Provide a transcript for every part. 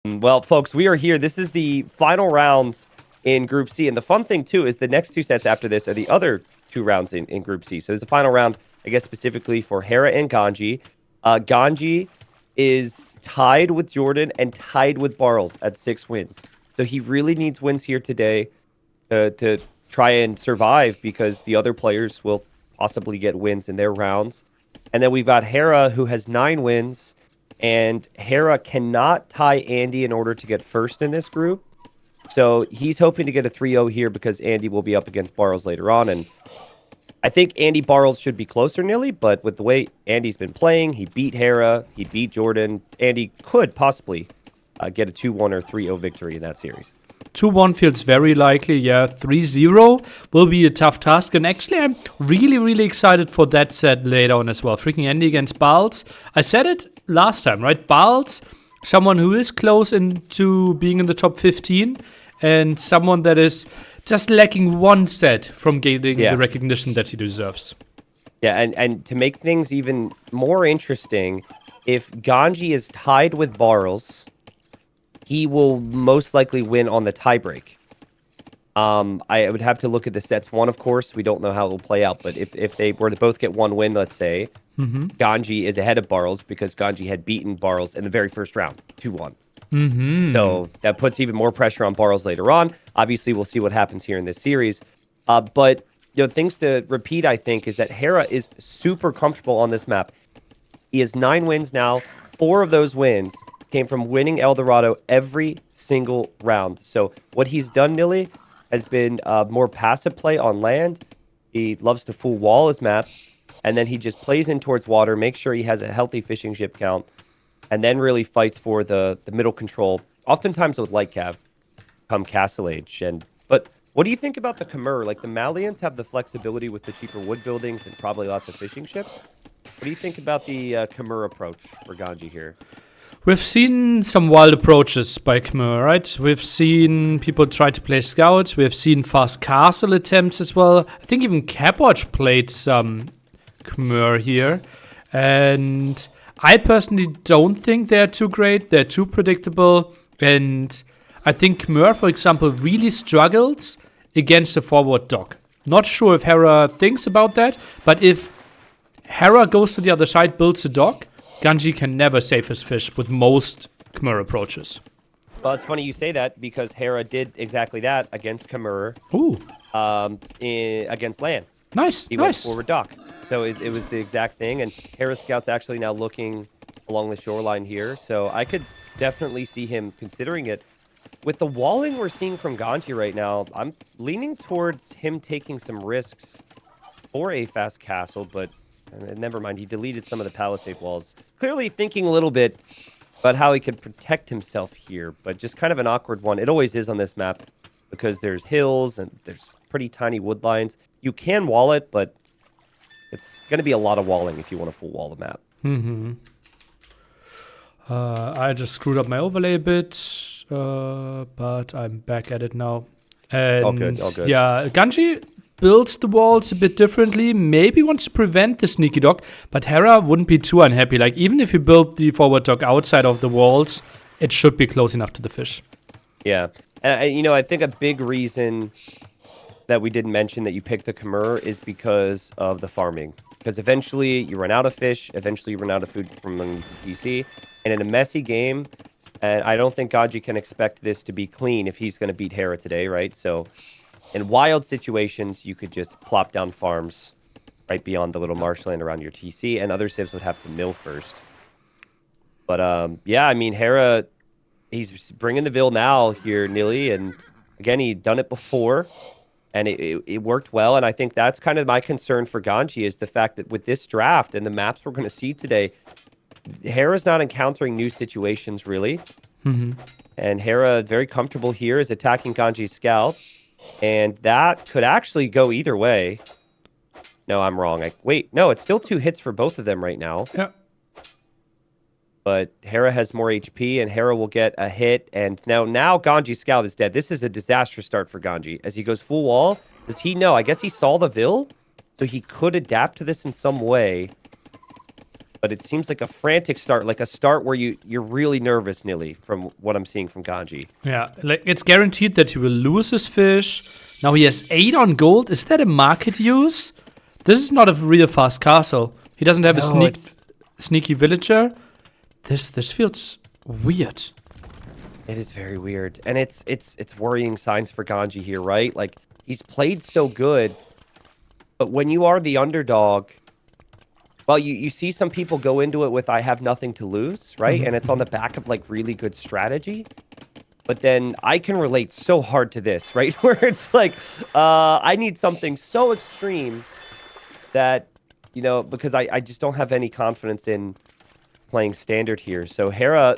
Well, folks, we are here. This is the final rounds in Group C. And the fun thing, too, is the next two sets after this are the other two rounds in Group C. So there's a final round, I guess, specifically for Hera and Ganji. Ganji is tied with Jordan and tied with Barles at 6 wins. So he really needs wins here today to try and survive because the other players will possibly get wins in their rounds. And then we've got Hera, who has 9 wins. And Hera cannot tie Andy in order to get first in this group. So he's hoping to get a 3-0 here because Andy will be up against Barles later on. And I think Andy Barles should be closer nearly, but with the way Andy's been playing, he beat Hera, he beat Jordan. Andy could possibly get a 2-1 or 3-0 victory in that series. 2-1 feels very likely, yeah. 3-0 will be a tough task. And actually, I'm really excited for that set later on as well. Freaking Andy against Barles. I said it last time, right? Barles, someone who is close into being in the top 15, and someone that is just lacking one set from getting the recognition that he deserves. Yeah, and to make things even more interesting, if Ganji is tied with Barles, he will most likely win on the tiebreak. I would have to look at the sets one, of course. We don't know how it will play out, but if they were to both get one win, let's say, Ganji is ahead of Barles because Ganji had beaten Barles in the very first round, 2-1. So that puts even more pressure on Barles later on. Obviously, we'll see what happens here in this series. But things to repeat, I think, is that Hera is super comfortable on this map. He has 9 wins now. 4 of those wins came from winning El Dorado every single round. So what he's done, Nilly, has been more passive play on land. He loves to full wall his map, and then he just plays in towards water, makes sure he has a healthy fishing ship count, and then really fights for the middle control, oftentimes with light cav come Castle Age. But what do you think about the Khmer? Like, the Malians have the flexibility with the cheaper wood buildings and probably lots of fishing ships. What do you think about the Khmer approach for Ganji here? We've seen some wild approaches by Khmer, right? We've seen people try to play scouts. We've seen fast castle attempts as well. I think even Capwatch played some Khmer here. And I personally don't think they're too great. They're too predictable. And I think Khmer, for example, really struggles against the forward dock. Not sure if Hera thinks about that, but if Hera goes to the other side, builds a dock, Ganji can never save his fish with most Khmer approaches. Well, it's funny you say that because Hera did exactly that against Khmer. Ooh. Against land. Nice, He went forward dock. So it was the exact thing. And Hera's scout's actually now looking along the shoreline here. So I could definitely see him considering it. With the walling we're seeing from Ganji right now, I'm leaning towards him taking some risks for a fast castle, but never mind. He deleted some of the palisade walls. Clearly thinking a little bit about how he could protect himself here, but just kind of an awkward one. It always is on this map because there's hills and there's pretty tiny wood lines. You can wall it, but it's going to be a lot of walling if you want to full wall the map. I just screwed up my overlay a bit, but I'm back at it now. And All good. Yeah, Ganji builds the walls a bit differently, maybe wants to prevent the sneaky dock, but Hera wouldn't be too unhappy. Like, even if you build the forward dock outside of the walls, it should be close enough to the fish. Yeah. And, I think a big reason that we didn't mention that you picked the Khmer is because of the farming. Because eventually you run out of fish, eventually you run out of food from TC, and in a messy game, and I don't think Ganji can expect this to be clean if he's going to beat Hera today, right? So in wild situations, you could just plop down farms right beyond the little marshland around your TC, and other civs would have to mill first. But, yeah, I mean, Hera, he's bringing the Ville now here, Nilly, and again, he'd done it before, and it worked well, and I think that's kind of my concern for Ganji is the fact that with this draft and the maps we're going to see today, Hera's not encountering new situations, really. And Hera, very comfortable here, is attacking Ganji's scout. And that could actually go either way. No, I'm wrong. Wait, no, it's still 2 hits for both of them right now. Yeah. But Hera has more HP, and Hera will get a hit. And now Ganji's scout is dead. This is a disastrous start for Ganji. As he goes full wall, does he know? I guess he saw the Ville, so he could adapt to this in some way. But it seems like a frantic start, like a start where you're really nervous, Nilly, from what I'm seeing from Ganji. Yeah, like it's guaranteed that he will lose his fish. Now he has 8 on gold. Is that a market use? This is not a real fast castle. He doesn't have a sneaky villager. This feels weird. It is very weird, and it's worrying signs for Ganji here, right? Like he's played so good, but when you are the underdog, well, you see some people go into it with I have nothing to lose, right? And it's on the back of like really good strategy. But then I can relate so hard to this, right? Where it's like I need something so extreme that, you know, because I just don't have any confidence in playing standard here. So Hera,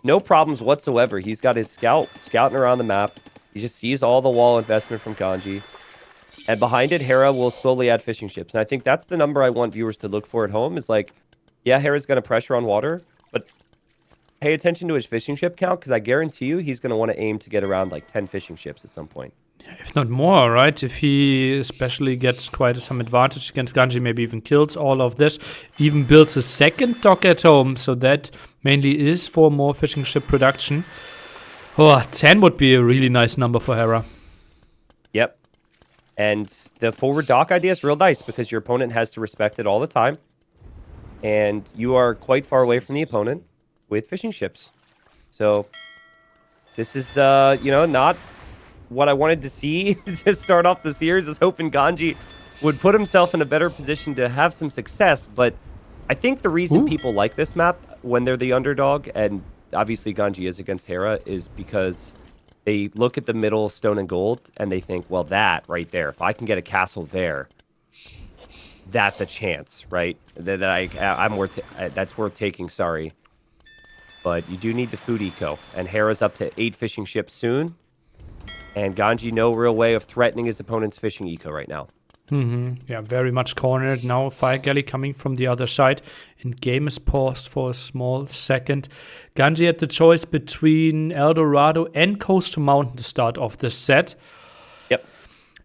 no problems whatsoever. He's got his scouting around the map. He just sees all the wall investment from Ganji. And behind it, Hera will slowly add fishing ships. And I think that's the number I want viewers to look for at home is like, yeah, Hera's going to pressure on water, but pay attention to his fishing ship count because I guarantee you he's going to want to aim to get around like 10 fishing ships at some point. If not more, right? If he especially gets quite some advantage against Ganji, maybe even kills all of this, even builds a second dock at home, so that mainly is for more fishing ship production. Oh, 10 would be a really nice number for Hera. Yep. And the forward dock idea is real nice because your opponent has to respect it all the time. And you are quite far away from the opponent with fishing ships. So this is, not what I wanted to see to start off the series. I was hoping Ganji would put himself in a better position to have some success. But I think the reason people like this map when they're the underdog, and obviously Ganji is against Hera, is because they look at the middle stone and gold and they think, well, that right there, if I can get a castle there, that's a chance, right? That's worth taking, sorry. But you do need the food eco. And Hera's up to 8 fishing ships soon. And Ganji, no real way of threatening his opponent's fishing eco right now. Yeah, very much cornered. Now Fire Galley coming from the other side. And game is paused for a small second. Ganji had the choice between El Dorado and Coastal Mountain to start off this set. Yep.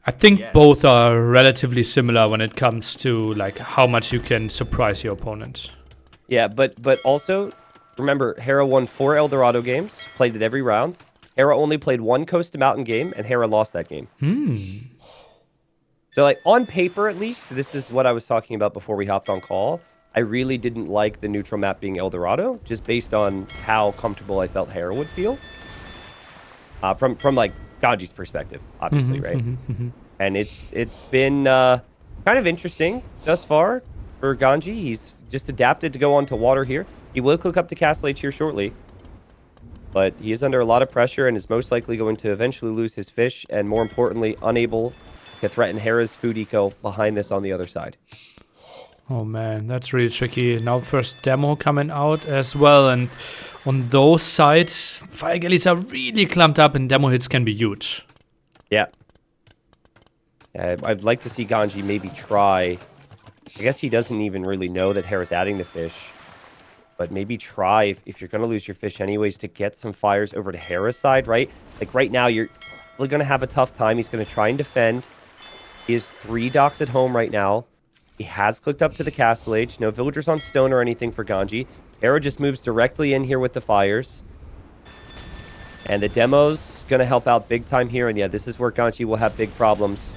I think both are relatively similar when it comes to like how much you can surprise your opponent. Yeah, but also, remember, Hera won 4 El Dorado games, played it every round. Hera only played 1 Coast to Mountain game, and Hera lost that game. So, like, on paper, at least, this is what I was talking about before we hopped on call. I really didn't like the neutral map being El Dorado, just based on how comfortable I felt Hera would feel. From like, Ganji's perspective, obviously, right? And it's been kind of interesting thus far for Ganji. He's just adapted to go onto water here. He will click up to Castle Age here shortly. But he is under a lot of pressure and is most likely going to eventually lose his fish and, more importantly, unable to threaten Hera's food eco behind this on the other side. Oh man, that's really tricky. Now first demo coming out as well, and on those sides, Fire Galleys are really clumped up and demo hits can be huge. Yeah. I'd like to see Ganji maybe try. I guess he doesn't even really know that Hera's adding the fish. But maybe try, if you're going to lose your fish anyways, to get some fires over to Hera's side, right? Like right now, you're really going to have a tough time. He's going to try and defend. He has 3 docks at home right now. He has clicked up to the Castle Age. No villagers on stone or anything for Ganji. Hera just moves directly in here with the fires. And the demo's going to help out big time here. And yeah, this is where Ganji will have big problems.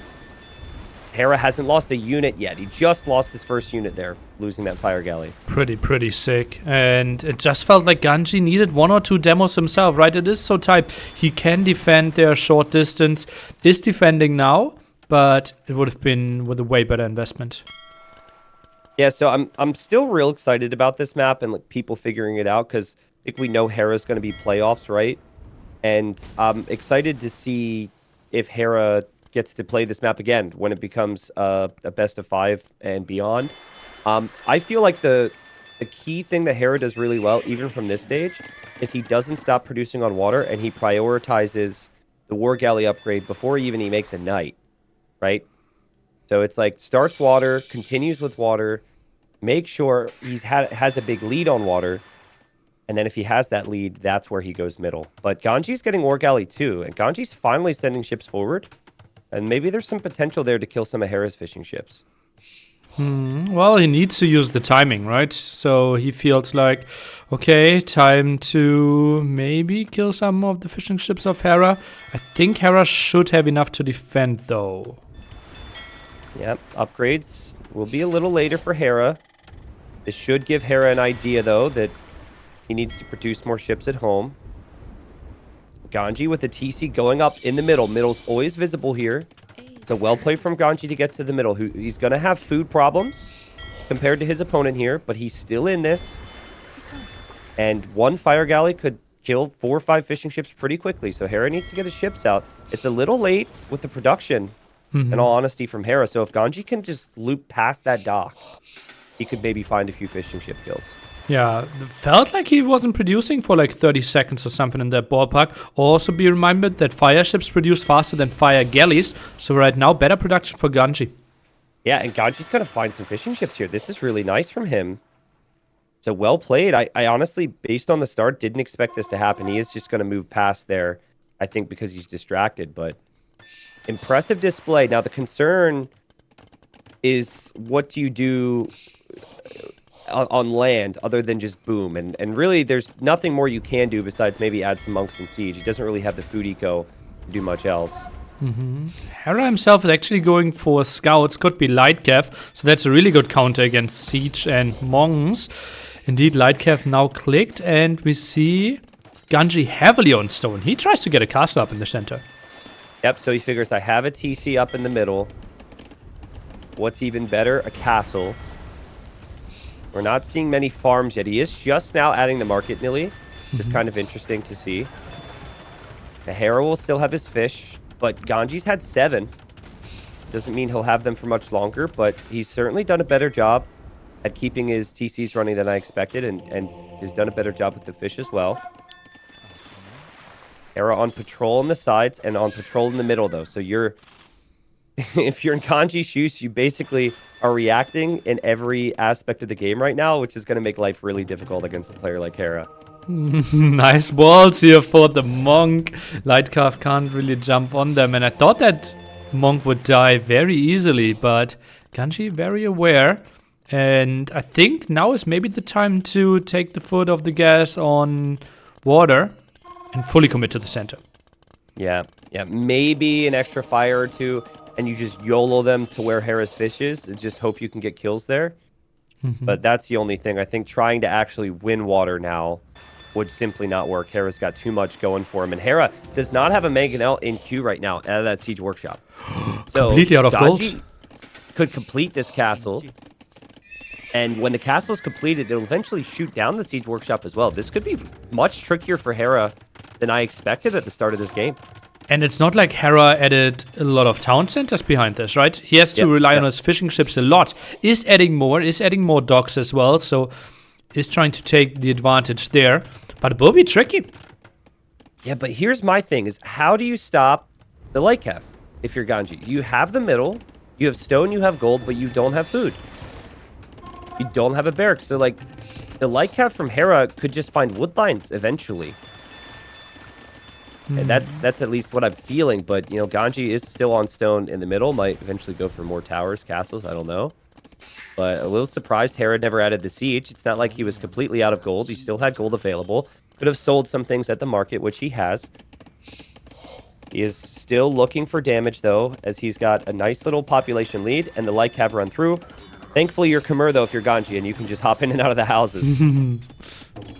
Hera hasn't lost a unit yet. He just lost his first unit there, losing that fire galley. Pretty sick. And it just felt like Ganji needed 1 or 2 demos himself, right? It is so tight. He can defend their short distance. Is defending now, but it would have been with a way better investment. Yeah, so I'm still real excited about this map and like people figuring it out because I think we know Hera's going to be playoffs, right? And I'm excited to see if Hera gets to play this map again when it becomes a best of 5 and beyond. I feel like the key thing that Hera does really well, even from this stage, is he doesn't stop producing on water and he prioritizes the War Galley upgrade before he makes a knight, right? So it's like starts water, continues with water, make sure he has a big lead on water, and then if he has that lead, that's where he goes middle. But Ganji's getting War Galley too, and Ganji's finally sending ships forward. And maybe there's some potential there to kill some of Hera's fishing ships. Well, he needs to use the timing, right? So he feels like, okay, time to maybe kill some of the fishing ships of Hera. I think Hera should have enough to defend, though. Yep, upgrades will be a little later for Hera. This should give Hera an idea, though, that he needs to produce more ships at home. Ganji with a TC going up in the middle. Middle's always visible here. So well played from Ganji to get to the middle. He's going to have food problems compared to his opponent here, but he's still in this. And one fire galley could kill 4 or 5 fishing ships pretty quickly. So Hera needs to get his ships out. It's a little late with the production, in all honesty, from Hera. So if Ganji can just loop past that dock, he could maybe find a few fishing ship kills. Yeah, felt like he wasn't producing for like 30 seconds or something in that ballpark. Also be reminded that fire ships produce faster than fire galleys. So right now, better production for Ganji. Yeah, and Ganji's going to find some fishing ships here. This is really nice from him. So well played. I honestly, based on the start, didn't expect this to happen. He is just going to move past there, I think, because he's distracted. But impressive display. Now, the concern is, what do you do on land other than just boom? And really, there's nothing more you can do besides maybe add some monks and siege. He doesn't really have the food eco to do much else. Hera himself is actually going for scouts, could be light cav, so that's a really good counter against siege and monks. Indeed, light cav now clicked, and we see Ganji heavily on stone. He tries to get a castle up in the center. Yep, so he figures I have a TC up in the middle. What's even better? A castle. We're not seeing many farms yet. He is just now adding the market, Nilly. It's kind of interesting to see. The Hera will still have his fish, but Ganji's had 7. Doesn't mean he'll have them for much longer, but he's certainly done a better job at keeping his TCs running than I expected, and has done a better job with the fish as well. Hera on patrol on the sides and on patrol in the middle, though. So you're... if you're in Ganji's shoes, you basically are reacting in every aspect of the game right now, which is going to make life really difficult against a player like Hera. Nice balls here for the monk. Lightcraft can't really jump on them, and I thought that monk would die very easily, but Ganji very aware. And I think now is maybe the time to take the foot off the gas on water and fully commit to the center. Yeah, maybe an extra fire or 2, and you just YOLO them to where Hera's fish is, and just hope you can get kills there. But that's the only thing. I think trying to actually win water now would simply not work. Hera's got too much going for him, and Hera does not have a Mangonel in queue right now out of that Siege Workshop. So completely out of gold. Ganji could complete this castle, and when the castle is completed, it'll eventually shoot down the Siege Workshop as well. This could be much trickier for Hera than I expected at the start of this game. And it's not like Hera added a lot of town centers behind this, right? He has to rely on his fishing ships a lot. Is adding more docks as well, so is trying to take the advantage there. But it will be tricky. Yeah, but here's my thing, is how do you stop the light cav if you're Ganji? You have the middle, you have stone, you have gold, but you don't have food. You don't have a barracks. So, like, the light cav from Hera could just find wood lines eventually. And that's at least what I'm feeling. But, you know, Ganji is still on stone in the middle. Might eventually go for more towers, castles. I don't know. But a little surprised Hera never added the siege. It's not like he was completely out of gold. He still had gold available. Could have sold some things at the market, which he has. He is still looking for damage, though, as he's got a nice little population lead. And the light cav run through. Thankfully, you're Khmer, though, if you're Ganji, and you can just hop in and out of the houses.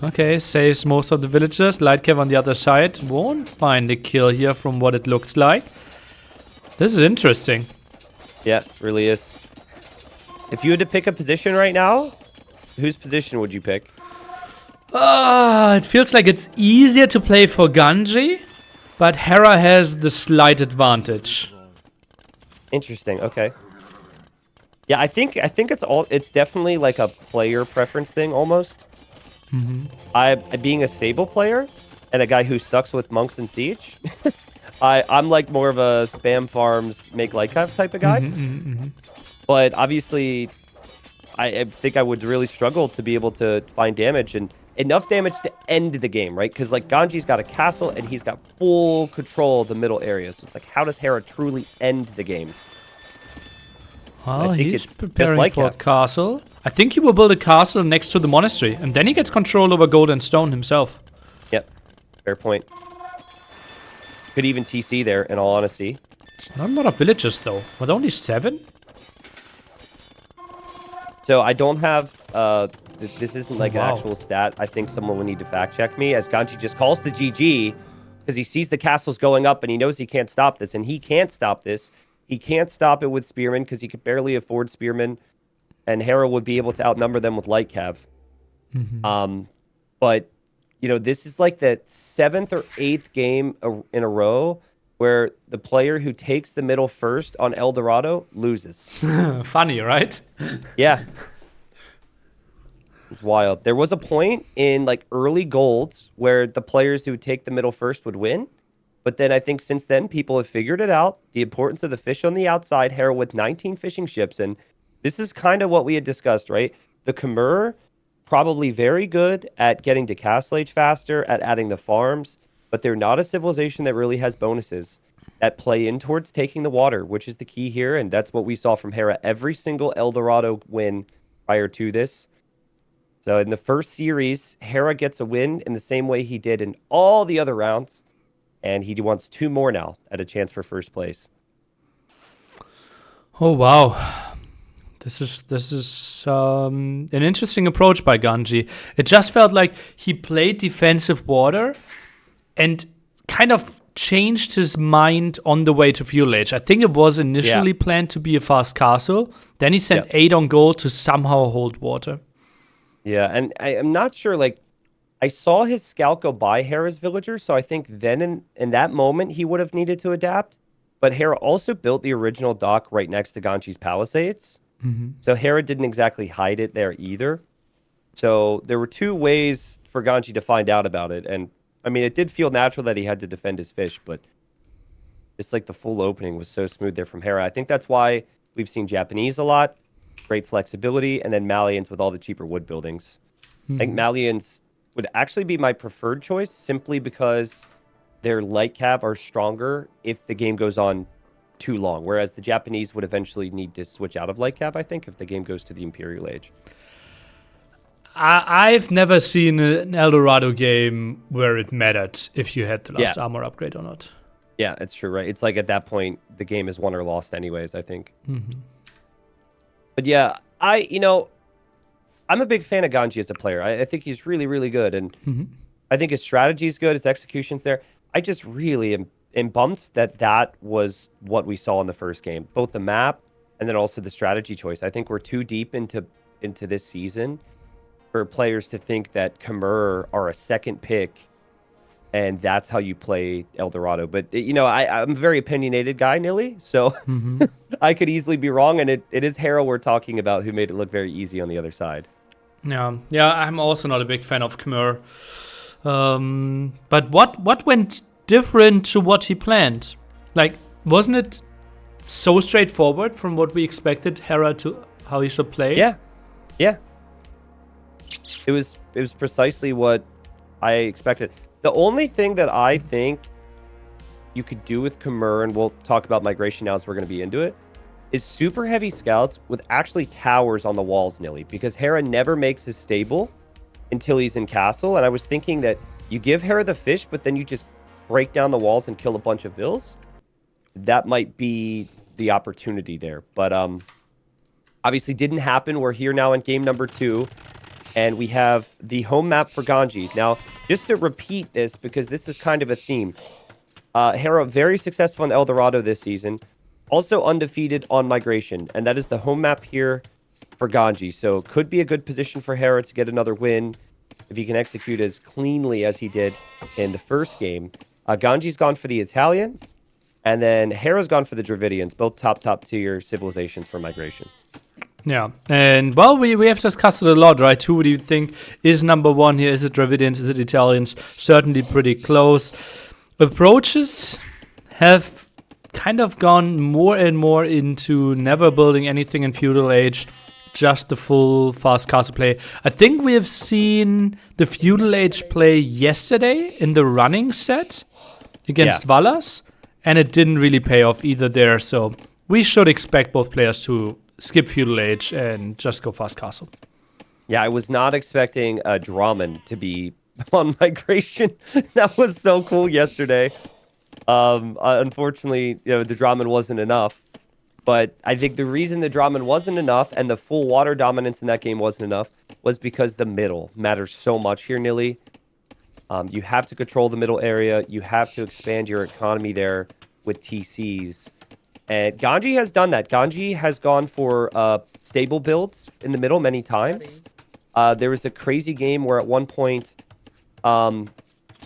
Okay, saves most of the villagers. Light cav on the other side won't find a kill here from what it looks like. This is interesting. Yeah, really is. If you had to pick a position right now, whose position would you pick? It feels like it's easier to play for Ganji, but Hera has the slight advantage. Interesting. Okay. Yeah, I think it's definitely like a player preference thing almost. I being a stable player and a guy who sucks with monks and siege. I'm like more of a spam farms make light cav type of guy. But obviously, I think I would really struggle to be able to find damage and enough damage to end the game, right? Because like Ganji's got a castle and he's got full control of the middle area. So it's like, how does Hera truly end the game? Well, I think he's it's preparing just like for a Kev. castle. I think he will build a castle next to the monastery, and then he gets control over gold and stone himself. Yep, fair point. Could even TC there, in all honesty. It's not a lot of villages, though. With only 7? So I don't have, this isn't like an Wow. actual stat. I think someone will need to fact check me, as Ganji just calls the GG, because he sees the castles going up, and he knows he can't stop this, and he can't stop this. He can't stop it with spearmen, because he could barely afford spearmen, and Hera would be able to outnumber them with light cav. But, you know, this is like the 7th or 8th game in a row where the player who takes the middle first on El Dorado loses. Funny, right? Yeah. It's wild. There was a point in like early golds where the players who would take the middle first would win. But then I think since then, people have figured it out. The importance of the fish on the outside, Hera with 19 fishing ships. And this is kind of what we had discussed, right? The Khmer, probably very good at getting to Castle Age faster, at adding the farms. But they're not a civilization that really has bonuses that play in towards taking the water, which is the key here. And that's what we saw from Hera every single El Dorado win prior to this. So in the first series, Hera gets a win in the same way he did in all the other rounds. And he wants 2 more now at a chance for first place. Oh, wow. This is an interesting approach by Ganji. It just felt like he played defensive water and kind of changed his mind on the way to Feudal Age. I think it was initially planned to be a fast castle. Then he sent 8 on gold to somehow hold water. Yeah, and I'm not sure, like, I saw his scout go by Hera's villager, so I think then in that moment he would have needed to adapt. But Hera also built the original dock right next to Ganji's palisades. So Hera didn't exactly hide it there either. So there were 2 ways for Ganji to find out about it. And, I mean, it did feel natural that he had to defend his fish, but just like the full opening was so smooth there from Hera. I think that's why we've seen Japanese a lot. Great flexibility, and then Malians with all the cheaper wood buildings. I think Malians would actually be my preferred choice simply because their light cav are stronger if the game goes on too long, whereas the Japanese would eventually need to switch out of light cav, I think, if the game goes to the Imperial Age. I've never seen an El Dorado game where it mattered if you had the last armor upgrade or not. Yeah, it's true, right? It's like at that point, the game is won or lost anyways, I think. But yeah, I'm a big fan of Ganji as a player. I think he's really, really good. And I think his strategy is good. His execution's there. I just really am bummed that was what we saw in the first game. Both the map and then also the strategy choice. I think we're too deep into this season for players to think that Khmer are a second pick and that's how you play El Dorado. But, I'm a very opinionated guy, Nilly, so I could easily be wrong, and it is Hera we're talking about who made it look very easy on the other side. Yeah, I'm also not a big fan of Khmer. But what went different to what he planned? Like, wasn't it so straightforward from what we expected Hera to how he should play? Yeah. It was precisely what I expected. The only thing that I think you could do with Khmer, and we'll talk about migration now as we're going to be into it, is super heavy scouts with actually towers on the walls, Nilly, because Hera never makes his stable until he's in castle. And I was thinking that you give Hera the fish, but then you just break down the walls and kill a bunch of vills. That might be the opportunity there. But obviously didn't happen. We're here now in game number 2. And we have the home map for Ganji. Now, just to repeat this, because this is kind of a theme. Hera, very successful in El Dorado this season. Also undefeated on Migration. And that is the home map here for Ganji. So could be a good position for Hera to get another win if he can execute as cleanly as he did in the first game. Ganji's gone for the Italians. And then Hera's gone for the Dravidians. Both top tier civilizations for Migration. Yeah, and well, we have discussed it a lot, right? Who do you think is number 1 here? Is it Dravidians? Is it Italians? Certainly pretty close. Approaches have kind of gone more and more into never building anything in Feudal Age, just the full fast castle play. I think we have seen the Feudal Age play yesterday in the running set against Valas, and it didn't really pay off either there, so we should expect both players to skip Feudal Age and just go fast castle. Yeah, I was not expecting Drammen to be on migration. That was so cool yesterday. Unfortunately, the Drammen wasn't enough. But I think the reason the Drammen wasn't enough and the full water dominance in that game wasn't enough was because the middle matters so much here, Nilly. You have to control the middle area. You have to expand your economy there with TCs. And Ganji has done that. Ganji has gone for stable builds in the middle many times. There was a crazy game where at one point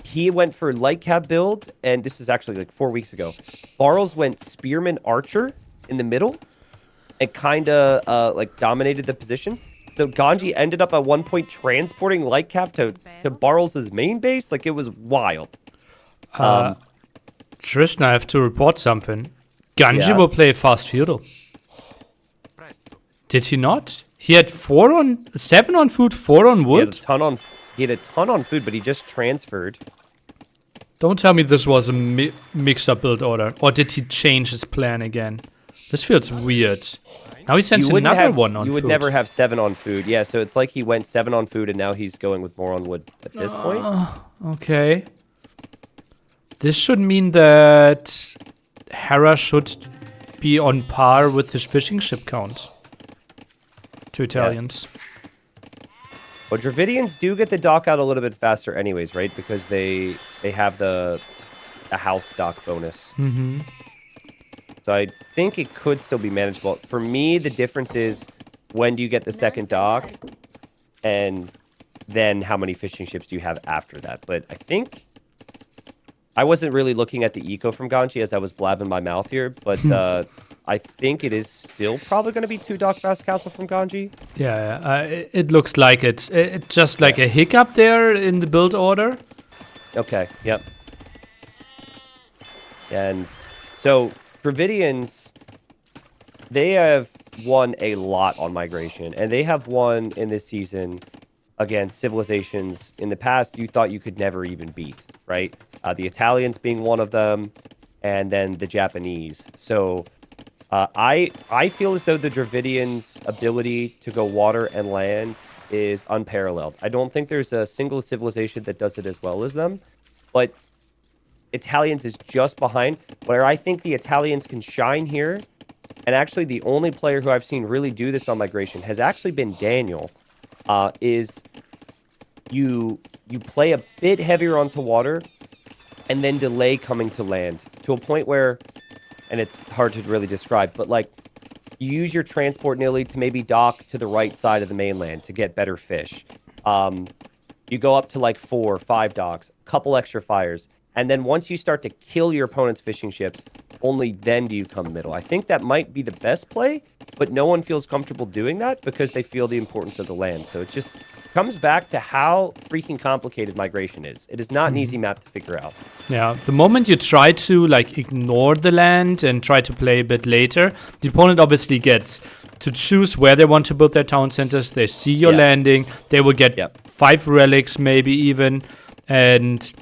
he went for light cap build, and this is actually like 4 weeks ago. Barles went Spearman Archer in the middle and kind of like dominated the position. So Ganji ended up at one point transporting light cap to Barles' main base. Like, it was wild. Tristan, I have to report something. Ganji will play fast feudal. Did he not? He had 7 on food, 4 on wood. He had a ton on food, but he just transferred. Don't tell me this was a mixed-up build order. Or did he change his plan again? This feels weird. Now he sends another one on food. You would never have 7 on food. Yeah, so it's like he went 7 on food, and now he's going with more on wood at this point. Okay. This should mean that Hera should be on par with his fishing ship count. 2 Italians. Well, Dravidians do get the dock out a little bit faster anyways, right? Because they have the house dock bonus. Mm-hmm. So I think it could still be manageable. For me, the difference is when do you get the second dock, and then how many fishing ships do you have after that. But I think I wasn't really looking at the eco from Ganji as I was blabbing my mouth here, but I think it is still probably going to be 2 dock fast castle from Ganji. Yeah, it looks like it's just like a hiccup there in the build order. Okay, yep. And so Dravidians, they have won a lot on migration, and they have won in this season against civilizations in the past you thought you could never even beat, right? The Italians being one of them, and then the Japanese. So I feel as though the Dravidians' ability to go water and land is unparalleled. I don't think there's a single civilization that does it as well as them, but Italians is just behind. Where I think the Italians can shine here, and actually the only player who I've seen really do this on migration has actually been Daniel, is you play a bit heavier onto water and then delay coming to land to a point where, and it's hard to really describe, but like you use your transport nearly to maybe dock to the right side of the mainland to get better fish. You go up to like 4 or 5 docks, couple extra fires, and then once you start to kill your opponent's fishing ships, only then do you come middle. I think that might be the best play, but no one feels comfortable doing that because they feel the importance of the land. So it just comes back to how freaking complicated migration is. It is not an easy map to figure out. Yeah, the moment you try to like ignore the land and try to play a bit later, the opponent obviously gets to choose where they want to build their town centers. They see your landing. They will get 5 relics maybe even. And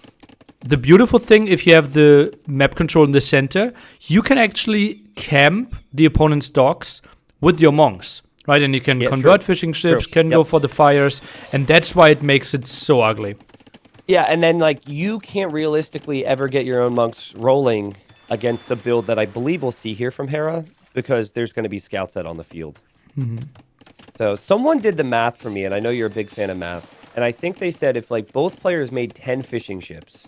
the beautiful thing, if you have the map control in the center, you can actually camp the opponent's docks with your monks. Right, and you can convert fishing ships, can go for the fires, and that's why it makes it so ugly. Yeah, and then like you can't realistically ever get your own monks rolling against the build that I believe we'll see here from Hera, because there's going to be scouts out on the field. So someone did the math for me, and I know you're a big fan of math, and I think they said if like both players made 10 fishing ships,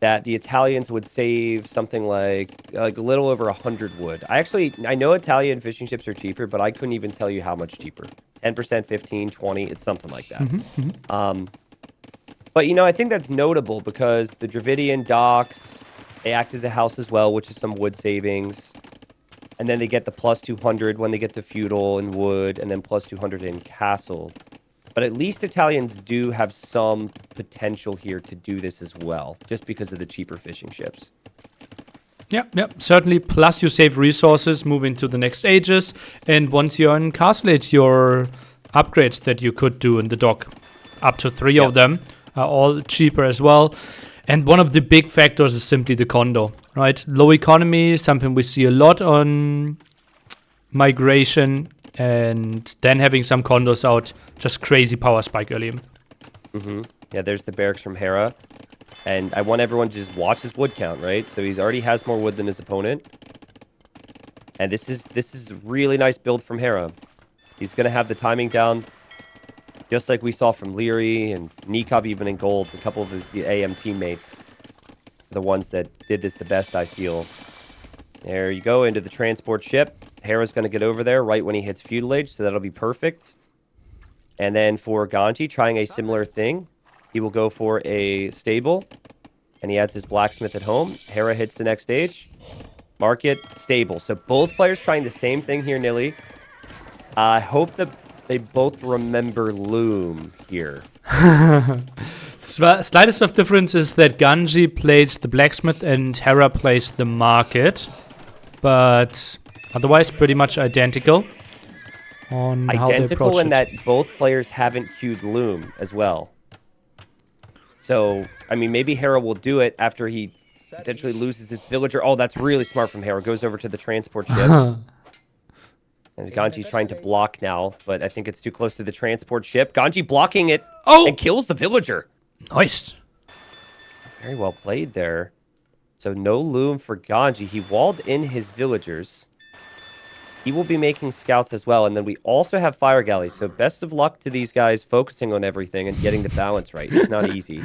that the Italians would save something like a little over 100 wood. I know Italian fishing ships are cheaper, but I couldn't even tell you how much cheaper. 10%, 15, 20, it's something like that. But, I think that's notable because the Dravidian docks, they act as a house as well, which is some wood savings. And then they get the plus 200 when they get the feudal and wood, and then plus 200 in castle. But at least Italians do have some potential here to do this as well, just because of the cheaper fishing ships. Yep, certainly. Plus you save resources moving to the next ages. And once you're in Castle Age, your upgrades that you could do in the dock, up to 3 of them, are all cheaper as well. And one of the big factors is simply the condo, right? Low economy, something we see a lot on migration, and then having some condos out. Just crazy power spike early. Yeah, there's the barracks from Hera. And I want everyone to just watch his wood count, right? So he's already has more wood than his opponent. And this is a really nice build from Hera. He's going to have the timing down, just like we saw from Leary and Nikov even in gold. A couple of his AM teammates, the ones that did this the best, I feel. There you go, into the transport ship. Hera's going to get over there right when he hits Feudal Age, so that'll be perfect. And then for Ganji, trying a similar thing, he will go for a stable, and he adds his blacksmith at home. Hera hits the next stage. Market, stable. So both players trying the same thing here, Nilly. I hope that they both remember Loom here. Slightest of difference is that Ganji plays the blacksmith and Hera plays the market. But otherwise, pretty much identical on how they approach Identical in it. that both players haven't queued Loom as well. So, I mean, maybe Hera will do it after he potentially loses his villager. Oh, that's really smart from Hera. Goes over to the transport ship. And Ganji's trying to block now, but I think it's too close to the transport ship. Ganji blocking it and kills the villager. Nice. Very well played there. So no Loom for Ganji. He walled in his villagers. He will be making scouts as well. And then we also have fire galleys. So best of luck to these guys focusing on everything and getting the balance right. It's not easy.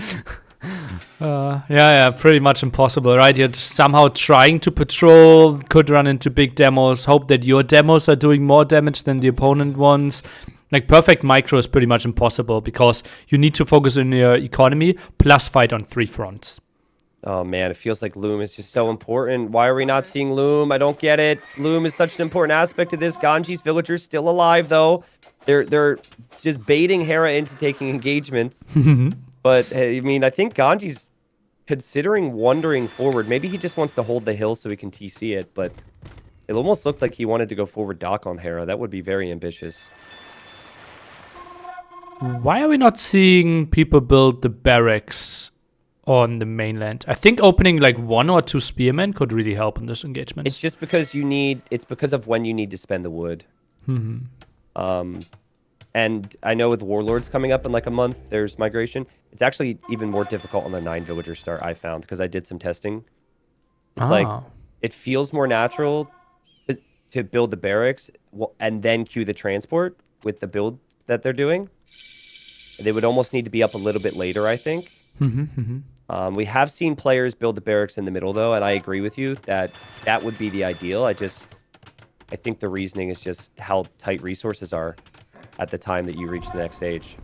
Yeah, pretty much impossible, right? You're somehow trying to patrol, could run into big demos, hope that your demos are doing more damage than the opponent ones. Like, perfect micro is pretty much impossible because you need to focus on your economy plus fight on 3 fronts. Oh, man, it feels like Loom is just so important. Why are we not seeing Loom? I don't get it. Loom is such an important aspect of this. Ganji's villagers still alive, though. They're just baiting Hera into taking engagements. But, I mean, I think Ganji's considering wandering forward. Maybe he just wants to hold the hill so he can TC it, but it almost looked like he wanted to go forward dock on Hera. That would be very ambitious. Why are we not seeing people build the barracks on the mainland? I think opening like 1 or 2 spearmen could really help in this engagement. It's just because it's because of when you need to spend the wood. And I know with Warlords coming up in like a month, there's migration. It's actually even more difficult on the 9 villager start, I found, because I did some testing. It's like, it feels more natural to build the barracks and then queue the transport with the build that they're doing. They would almost need to be up a little bit later, I think. We have seen players build the barracks in the middle, though, and I agree with you that that would be the ideal. I think the reasoning is just how tight resources are at the time that you reach the next stage.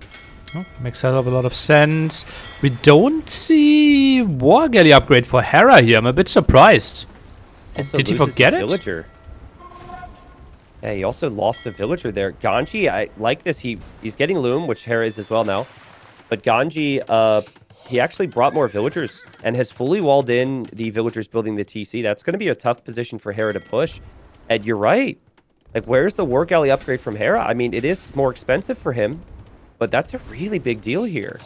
Oh, makes a hell of a lot of sense. We don't see War Galley upgrade for Hera here. I'm a bit surprised. Did he forget it? Villager. Yeah, he also lost a villager there. Ganji, I like this. He's getting Loom, which Hera is as well now. But Ganji, he actually brought more villagers and has fully walled in the villagers building the TC. That's going to be a tough position for Hera to push. And you're right. Like, where's the War Galley upgrade from Hera? I mean, it is more expensive for him, but that's a really big deal here.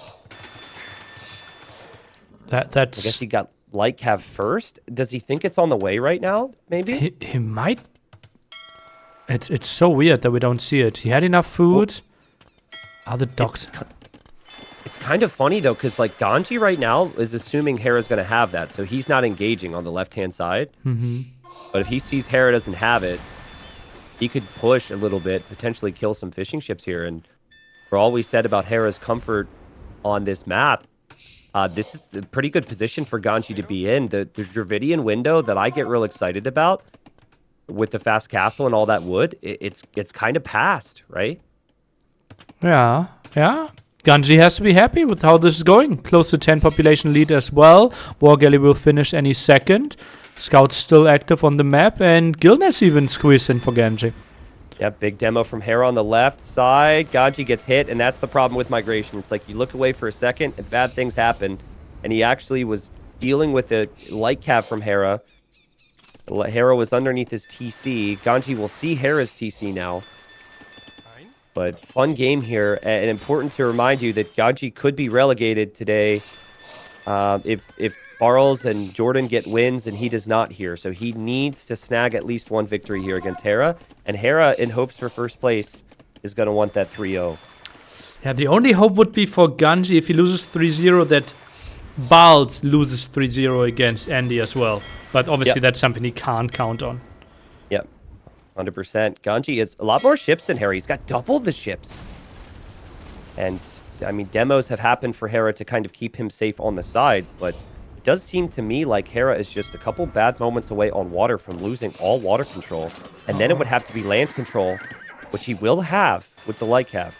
That's. I guess he got Light Cav first. Does he think it's on the way right now? Maybe he might. It's so weird that we don't see it. He had enough food. Other dogs. It's kind of funny though, because like Ganji right now is assuming Hera's going to have that, so he's not engaging on the left-hand side. But if he sees Hera doesn't have it, he could push a little bit, potentially kill some fishing ships here. And for all we said about Hera's comfort on this map, this is a pretty good position for Ganji to be in. The Dravidian window that I get real excited about with the fast castle and all that wood, it's kind of past, right? Yeah. Ganji has to be happy with how this is going. Close to 10 population lead as well. War Galley will finish any second. Scouts still active on the map, and Gilnet's even squeezed in for Ganji. Yeah, big demo from Hera on the left side. Ganji gets hit, and that's the problem with migration. It's like you look away for a second, and bad things happen. And he actually was dealing with a light cav from Hera. Hera was underneath his TC. Ganji will see Hera's TC now. But fun game here, and important to remind you that Ganji could be relegated today if Barles and Jordan get wins, and he does not here. So he needs to snag at least one victory here against Hera. And Hera, in hopes for first place, is going to want that 3-0. Yeah, the only hope would be for Ganji if he loses 3-0 that Barles loses 3-0 against Andy as well. But obviously that's something he can't count on. Yep, 100%. Ganji has a lot more ships than Hera. He's got double the ships. And, I mean, demos have happened for Hera to kind of keep him safe on the sides, but it does seem to me like Hera is just a couple bad moments away on water from losing all water control. And then it would have to be land control, which he will have with the light cap.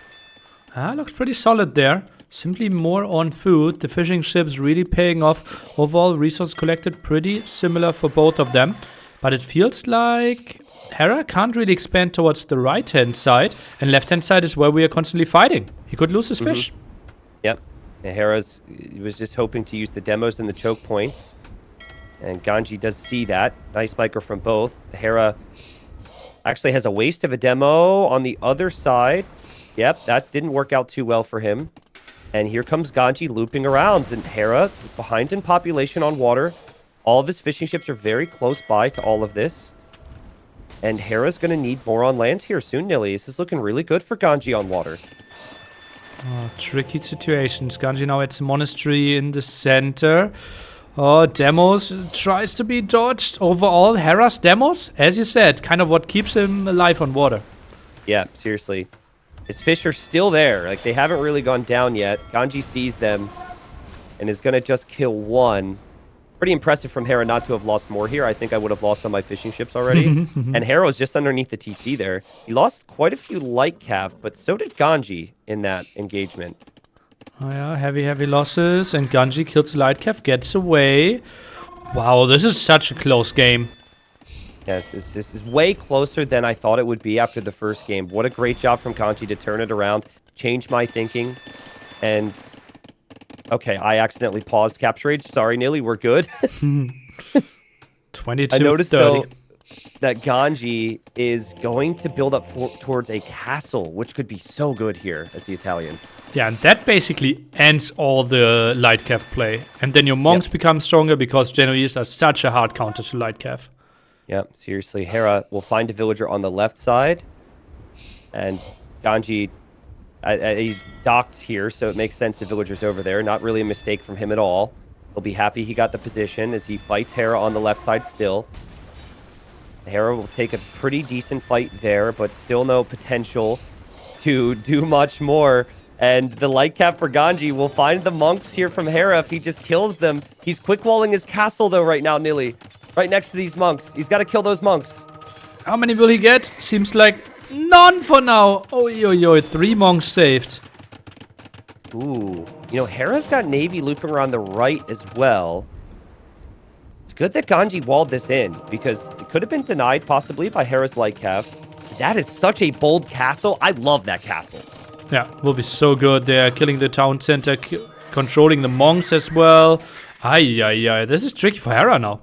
Looks pretty solid there. Simply more on food. The fishing ships really paying off. Overall, resource collected pretty similar for both of them. But it feels like Hera can't really expand towards the right-hand side. And left-hand side is where we are constantly fighting. He could lose his fish. Yep. And Hera's was just hoping to use the demos and the choke points. And Ganji does see that. Nice micro from both. Hera actually has a waste of a demo on the other side. Yep, that didn't work out too well for him. And here comes Ganji looping around. And Hera is behind in population on water. All of his fishing ships are very close by to all of this. And Hera's going to need more on land here soon, Nilly. This is looking really good for Ganji on water. Oh, tricky situations. Ganji now at the monastery in the center. Oh, demos tries to be dodged. Overall, Hera's demos, as you said, kind of what keeps him alive on water. Yeah, seriously. His fish are still there. Like, they haven't really gone down yet. Ganji sees them and is going to just kill one. Pretty impressive from Hera not to have lost more here. I think I would have lost on my fishing ships already. And Hera was just underneath the TC there. He lost quite a few light calf, but so did Ganji in that engagement. Oh yeah, heavy losses. And Ganji kills the light calf, gets away. Wow, this is such a close game. Yes, this is way closer than I thought it would be after the first game. What a great job from Ganji to turn it around, change my thinking, and... Okay, I accidentally paused Capture Age. Sorry, Nilly, we're good. 22 I noticed, 30. though, that Ganji is going to build up towards a castle, which could be so good here as the Italians. Yeah, and that basically ends all the light calf play. And then your monks become stronger because Genoese are such a hard counter to light calf. Yeah, seriously. Hera will find a villager on the left side. And Ganji, he's docked here, so it makes sense the villager's over there. Not really a mistake from him at all. He'll be happy he got the position as he fights Hera on the left side still. Hera will take a pretty decent fight there, but still no potential to do much more. And the light cap for Ganji will find the monks here from Hera if he just kills them. He's quick walling his castle, though, right now, Nilly. Right next to these monks. He's got to kill those monks. How many will he get? Seems like none for now. Oh, yo, 3 monks saved. Ooh. You know, Hera's got Navy looping around the right as well. It's good that Ganji walled this in, because it could have been denied possibly by Hera's light cap. That is such a bold castle. I love that castle. Yeah, will be so good there. Killing the town center, controlling the monks as well. Ay. This is tricky for Hera now.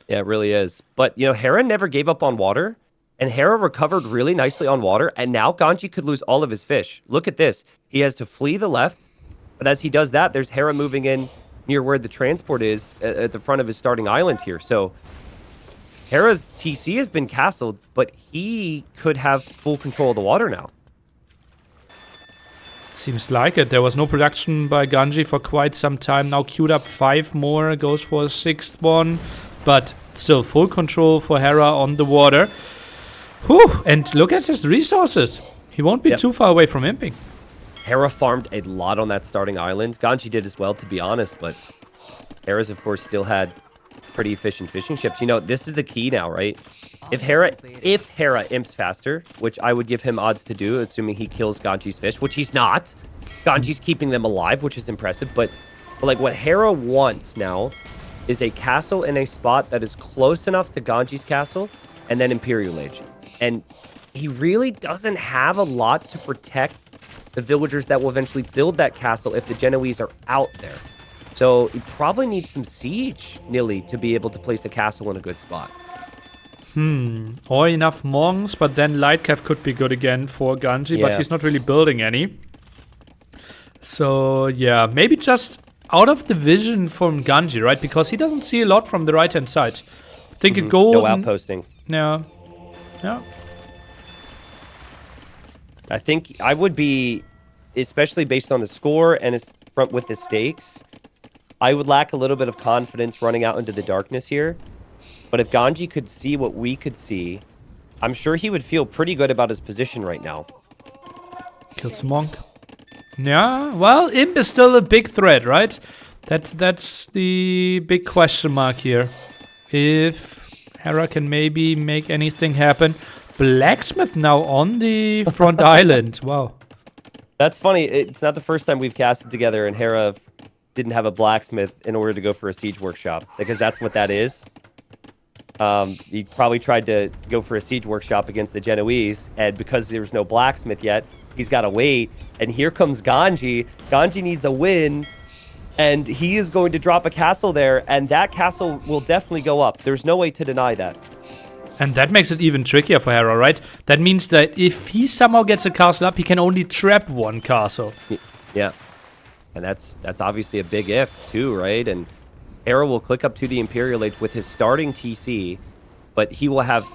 Yeah, it really is. But, you know, Hera never gave up on water. And Hera recovered really nicely on water. And now Ganji could lose all of his fish. Look at this. He has to flee the left. But as he does that, there's Hera moving in near where the transport is at the front of his starting island here. So Hera's TC has been castled, but he could have full control of the water now. Seems like it. There was no production by Ganji for quite some time. Now queued up 5 more. Goes for a 6th one. But still full control for Hera on the water. Whew. And look at his resources. He won't be too far away from imping. Hera farmed a lot on that starting island. Ganji did as well, to be honest. But Hera's, of course, still had pretty efficient fishing ships. You know, this is the key now, right? If Hera imps faster, which I would give him odds to do, assuming he kills Ganji's fish, which he's not. Ganji's keeping them alive, which is impressive. But like what Hera wants now is a castle in a spot that is close enough to Ganji's castle and then Imperial Age. And he really doesn't have a lot to protect the villagers that will eventually build that castle if the Genoese are out there. So he probably needs some siege, Nilly, to be able to place the castle in a good spot. Or enough monks, but then Lightcalf could be good again for Ganji, but he's not really building any. So, yeah, maybe just out of the vision from Ganji, right? Because he doesn't see a lot from the right-hand side. I think a gold... No outposting. Yeah. Yeah. I think I would be, especially based on the score and with the stakes, I would lack a little bit of confidence running out into the darkness here. But if Ganji could see what we could see, I'm sure he would feel pretty good about his position right now. Kills Monk. Yeah, well, Imp is still a big threat, right? That's the big question mark here. If Hera can maybe make anything happen. Blacksmith now on the front island. Wow. That's funny. It's not the first time we've casted together and Hera didn't have a blacksmith in order to go for a siege workshop. Because that's what that is. He probably tried to go for a siege workshop against the Genoese. And because there was no blacksmith yet, he's got to wait. And here comes Ganji. Ganji needs a win. And he is going to drop a castle there. And that castle will definitely go up. There's no way to deny that. And that makes it even trickier for Hera, right? That means that if he somehow gets a castle up, he can only trap one castle. Yeah. And that's obviously a big if, too, right? And Hera will click up to the Imperial Age with his starting TC, but he will have...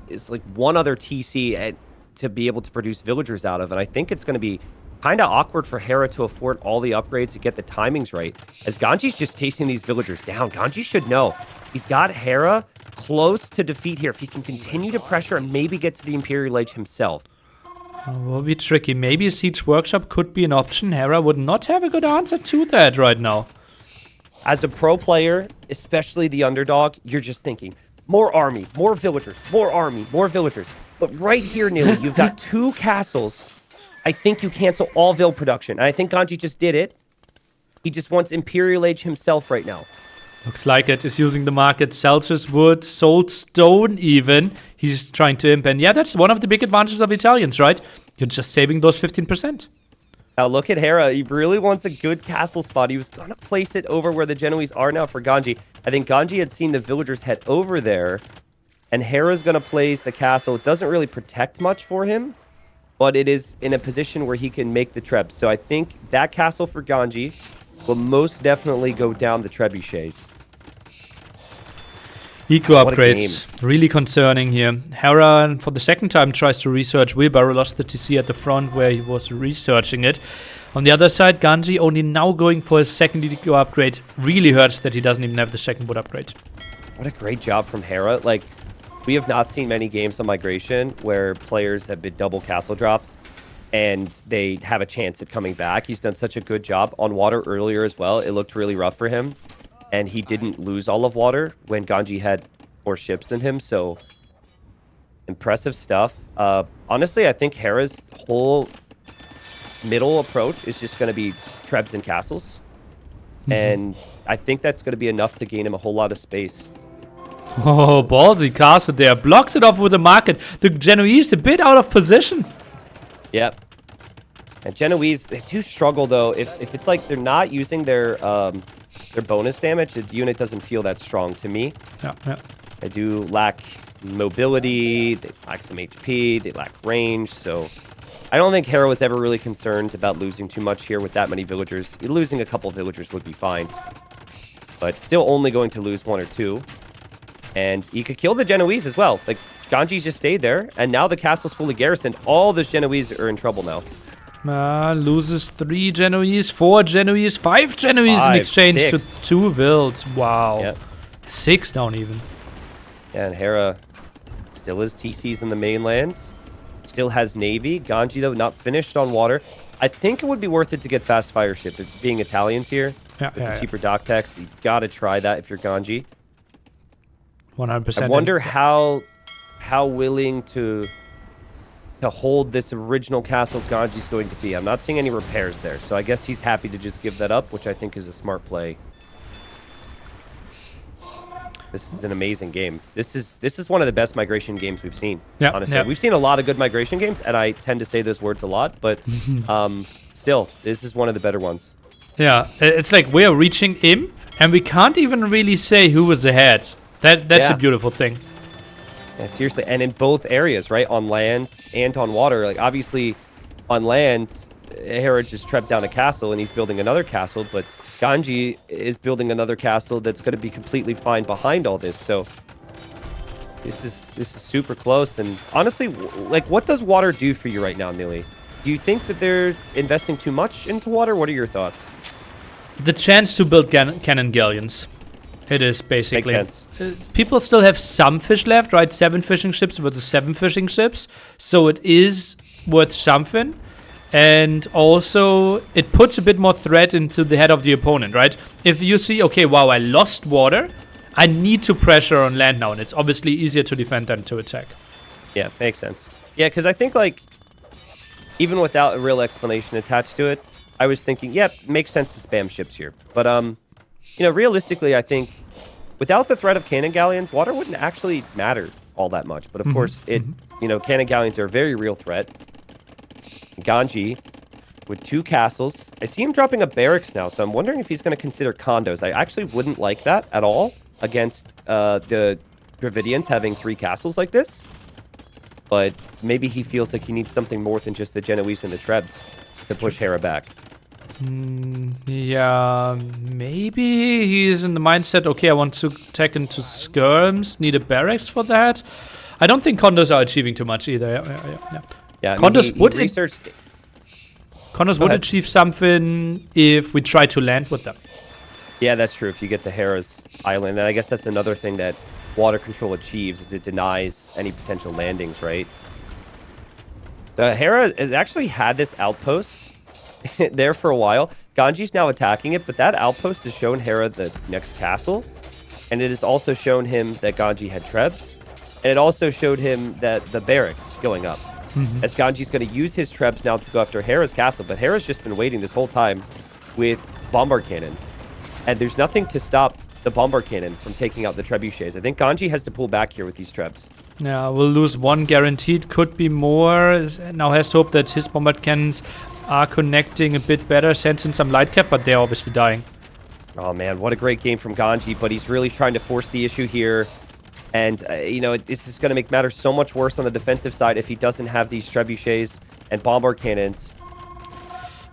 It's like one other TC to be able to produce villagers out of. And I think it's going to be kind of awkward for Hera to afford all the upgrades to get the timings right. As Ganji's just tasting these villagers down, Ganji should know. He's got Hera close to defeat here. If he can continue to pressure and maybe get to the Imperial Age himself. Will be tricky. Maybe a siege workshop could be an option. Hera would not have a good answer to that right now. As a pro player, especially the underdog, you're just thinking, more army, more villagers, more army, more villagers. But right here, Neely, you've got 2 castles. I think you cancel all Vil production. And I think Ganji just did it. He just wants Imperial Age himself right now. Looks like it. Is using the market. Celsius wood, sold stone even. He's trying to imp. And yeah, that's one of the big advantages of Italians, right? You're just saving those 15%. Now look at Hera. He really wants a good castle spot. He was going to place it over where the Genoese are now for Ganji. I think Ganji had seen the villagers head over there. And Hera's going to place a castle. It doesn't really protect much for him. But it is in a position where he can make the trebs. So I think that castle for Ganji will most definitely go down the trebuchets. Eco upgrades, really concerning here. Hera, for the second time, tries to research wheelbarrow, lost the TC at the front where he was researching it. On the other side, Ganji only now going for his second eco upgrade. Really hurts that he doesn't even have the second wood upgrade. What a great job from Hera. Like, we have not seen many games on Migration where players have been double castle dropped and they have a chance at coming back. He's done such a good job on water earlier as well. It looked really rough for him. And he didn't lose all of water when Ganji had more ships than him. So, impressive stuff. Honestly, I think Hera's whole middle approach is just going to be trebs and castles. And I think that's going to be enough to gain him a whole lot of space. Oh, ballsy castle there. Blocks it off with the market. The Genoese a bit out of position. Yep. And Genoese, they do struggle, though. If it's like they're not using their bonus damage, the unit doesn't feel that strong to me. Yeah. They do lack mobility, they lack some HP, they lack range, so I don't think Hera was ever really concerned about losing too much here with that many villagers. Losing a couple villagers would be fine, but still only going to lose 1 or 2. And he could kill the Genoese as well. Like, Ganji just stayed there, and now the castle's fully garrisoned. All the Genoese are in trouble now. Loses 3 Genoese, 4 Genoese, 5 Genoese in exchange 6. to 2 Vilds. Wow. Yep. 6 down even. Yeah, and Hera still has TCs in the mainlands. Still has Navy. Ganji, though, not finished on water. I think it would be worth it to get fast fire ship. It's being Italians here. With the cheaper dock techs. You gotta try that if you're Ganji. 100%. I wonder how willing to hold this original castle Ganji's going to be. I'm not seeing any repairs there, so I guess he's happy to just give that up, which I think is a smart play. This is an amazing game. This is one of the best migration games we've seen. Yeah, honestly, yeah. We've seen a lot of good migration games, and I tend to say those words a lot, but still, this is one of the better ones. Yeah, it's like we're reaching Imp, and we can't even really say who was ahead. That's a beautiful thing. Yeah, seriously, and in both areas, right? On land and on water. Like, obviously, on land, Hera just trapped down a castle, and he's building another castle, but Ganji is building another castle that's going to be completely fine behind all this. So this is super close. And honestly, like, what does water do for you right now, Nili? Do you think that they're investing too much into water? What are your thoughts? The chance to build cannon galleons. It is basically. Makes sense. People still have some fish left, right? 7 fishing ships versus 7 fishing ships. So it is worth something. And also, it puts a bit more threat into the head of the opponent, right? If you see, okay, wow, I lost water, I need to pressure on land now, and it's obviously easier to defend than to attack. Yeah, makes sense. Yeah, because I think, like, even without a real explanation attached to it, I was thinking, yeah, makes sense to spam ships here. But, you know, realistically, I think without the threat of cannon galleons, water wouldn't actually matter all that much. But, of course, you know, cannon galleons are a very real threat. Ganji with 2 castles. I see him dropping a barracks now, so I'm wondering if he's going to consider condos. I actually wouldn't like that at all against the Dravidians having 3 castles like this. But maybe he feels like he needs something more than just the Genoese and the Trebs to push Hera back. Yeah, maybe he's in the mindset, okay, I want to attack into skirms, need a barracks for that. I don't think condos are achieving too much either. Yeah, I mean, Condos would researched... Condos would achieve something if we try to land with them. Yeah, that's true. If you get to Hera's island, and I guess that's another thing that water control achieves, is it denies any potential landings, right? The Hera has actually had this outpost there for a while. Ganji's now attacking it, but that outpost has shown Hera the next castle, and it has also shown him that Ganji had Trebs, and it also showed him that the barracks going up. As Ganji's going to use his Trebs now to go after Hera's castle, but Hera's just been waiting this whole time with Bombard Cannon. And there's nothing to stop the Bombard Cannon from taking out the Trebuchets. I think Ganji has to pull back here with these Trebs. Yeah, we'll lose 1 guaranteed, could be more. Now has to hope that his Bombard Cannons are connecting a bit better, sensing some light cap, but they're obviously dying. Oh man, what a great game from Ganji, but he's really trying to force the issue here. And, you know, it's just going to make matters so much worse on the defensive side if he doesn't have these Trebuchets and Bombard Cannons.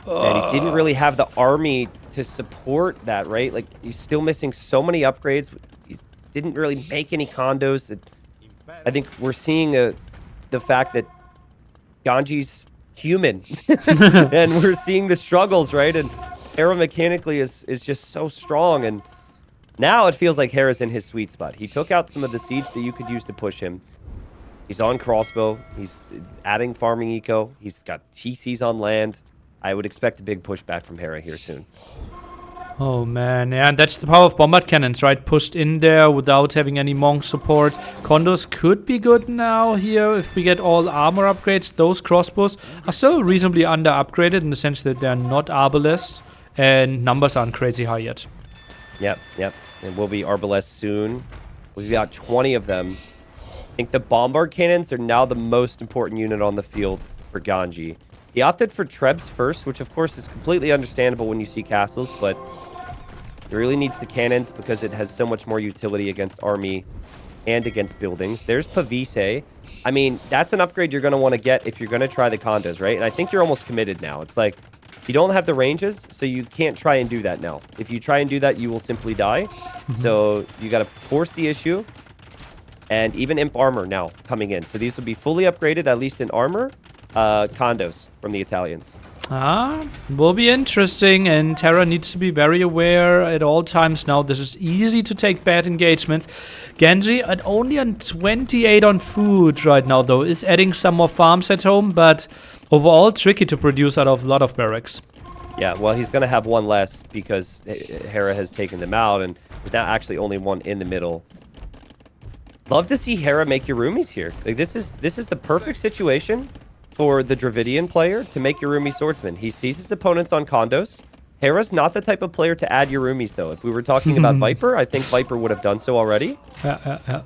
And he didn't really have the army to support that, right? Like, he's still missing so many upgrades. He didn't really make any condos. I think we're seeing the fact that Ganji's human. And we're seeing the struggles, right? And Hera mechanically is just so strong. And now it feels like Hera's in his sweet spot. He took out some of the siege that you could use to push him. He's on crossbow. He's adding farming eco. He's got TCs on land. I would expect a big pushback from Hera here soon. Oh man, yeah, and that's the power of Bombard Cannons, right? Pushed in there without having any monk support. Condos could be good now here if we get all armor upgrades. Those crossbows are still reasonably under upgraded in the sense that they're not arbalest and numbers aren't crazy high yet. Yep. And we'll be arbalest soon. We've got 20 of them. I think the Bombard Cannons are now the most important unit on the field for Ganji. He opted for Trebs first, which of course is completely understandable when you see castles, but he really needs the cannons because it has so much more utility against army and against buildings. There's Pavise. I mean, that's an upgrade you're going to want to get if you're going to try the condos, right? And I think you're almost committed now. It's like, you don't have the ranges, so you can't try and do that now. If you try and do that, you will simply die. So you got to force the issue. And even Imp Armor now coming in. So these will be fully upgraded, at least in armor. Condos from the Italians. Will be interesting, and Terra needs to be very aware at all times now. This is easy to take bad engagements. Ganji at only on 28 on food right now, though, is adding some more farms at home, but overall tricky to produce out of a lot of barracks. Yeah, well, he's going to have 1 less because Hera has taken them out, and there's now actually only 1 in the middle. Love to see Hera make Yurumis here. Like, this is the perfect situation for the Dravidian player to make Yurumi swordsman. He sees his opponents on condos. Hera's not the type of player to add Yurumis, though. If we were talking about Viper, I think Viper would have done so already. Yeah.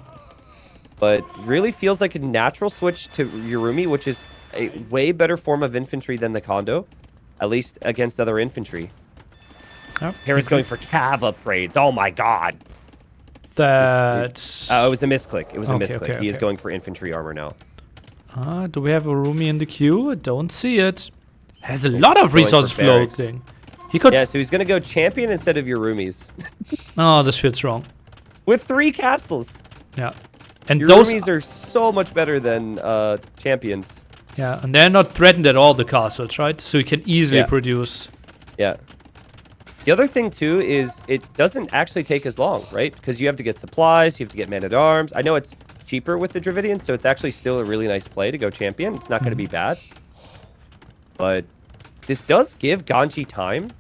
But really feels like a natural switch to Yurumi, which is a way better form of infantry than the condo, at least against other infantry. Yep. Hera's going for cav upgrades. Oh my god. That's... it was a misclick. It was a misclick. Okay. He is going for infantry armor now. Do we have a Rumi in the queue? I don't see it. Has a lot of resources floating. He could... Yeah, so he's gonna go champion instead of your roomies. Oh, this feels wrong. With 3 castles. Yeah. And Your those... roomies are so much better than champions. Yeah, and they're not threatened at all, the castles, right? So you can easily produce. Yeah. The other thing, too, is it doesn't actually take as long, right? Because you have to get supplies, you have to get man-at-arms. I know it's cheaper with the Dravidians, so it's actually still a really nice play to go champion. It's not going to be bad. But this does give Ganji time.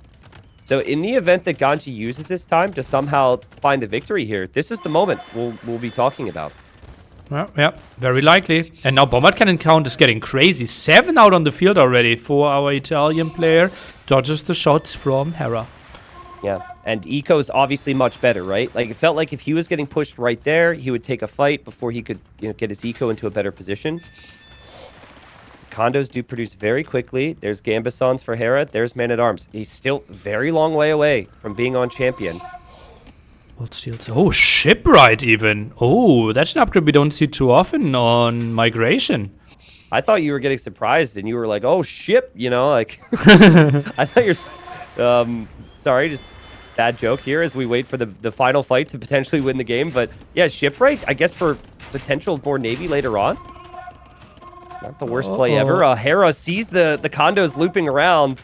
So in the event that Ganji uses this time to somehow find the victory here, this is the moment we'll be talking about. Yeah, very likely. And now Bombard Cannon count is getting crazy. 7 out on the field already for our Italian player. Dodges the shots from Hera. Yeah, and Eco is obviously much better, right? Like, it felt like if he was getting pushed right there, he would take a fight before he could, get his Eco into a better position. Condos do produce very quickly. There's Gambesons for Hera. There's Man-at-Arms. He's still very long way away from being on champion. Oh, Shipwright even. Oh, that's an upgrade we don't see too often on Migration. I thought you were getting surprised, and you were like, oh, ship, like... I thought you're... sorry, just bad joke here as we wait for the final fight to potentially win the game. But, yeah, Shipwright, I guess for potential more Navy later on. Not the worst play ever. Hera sees the condos looping around,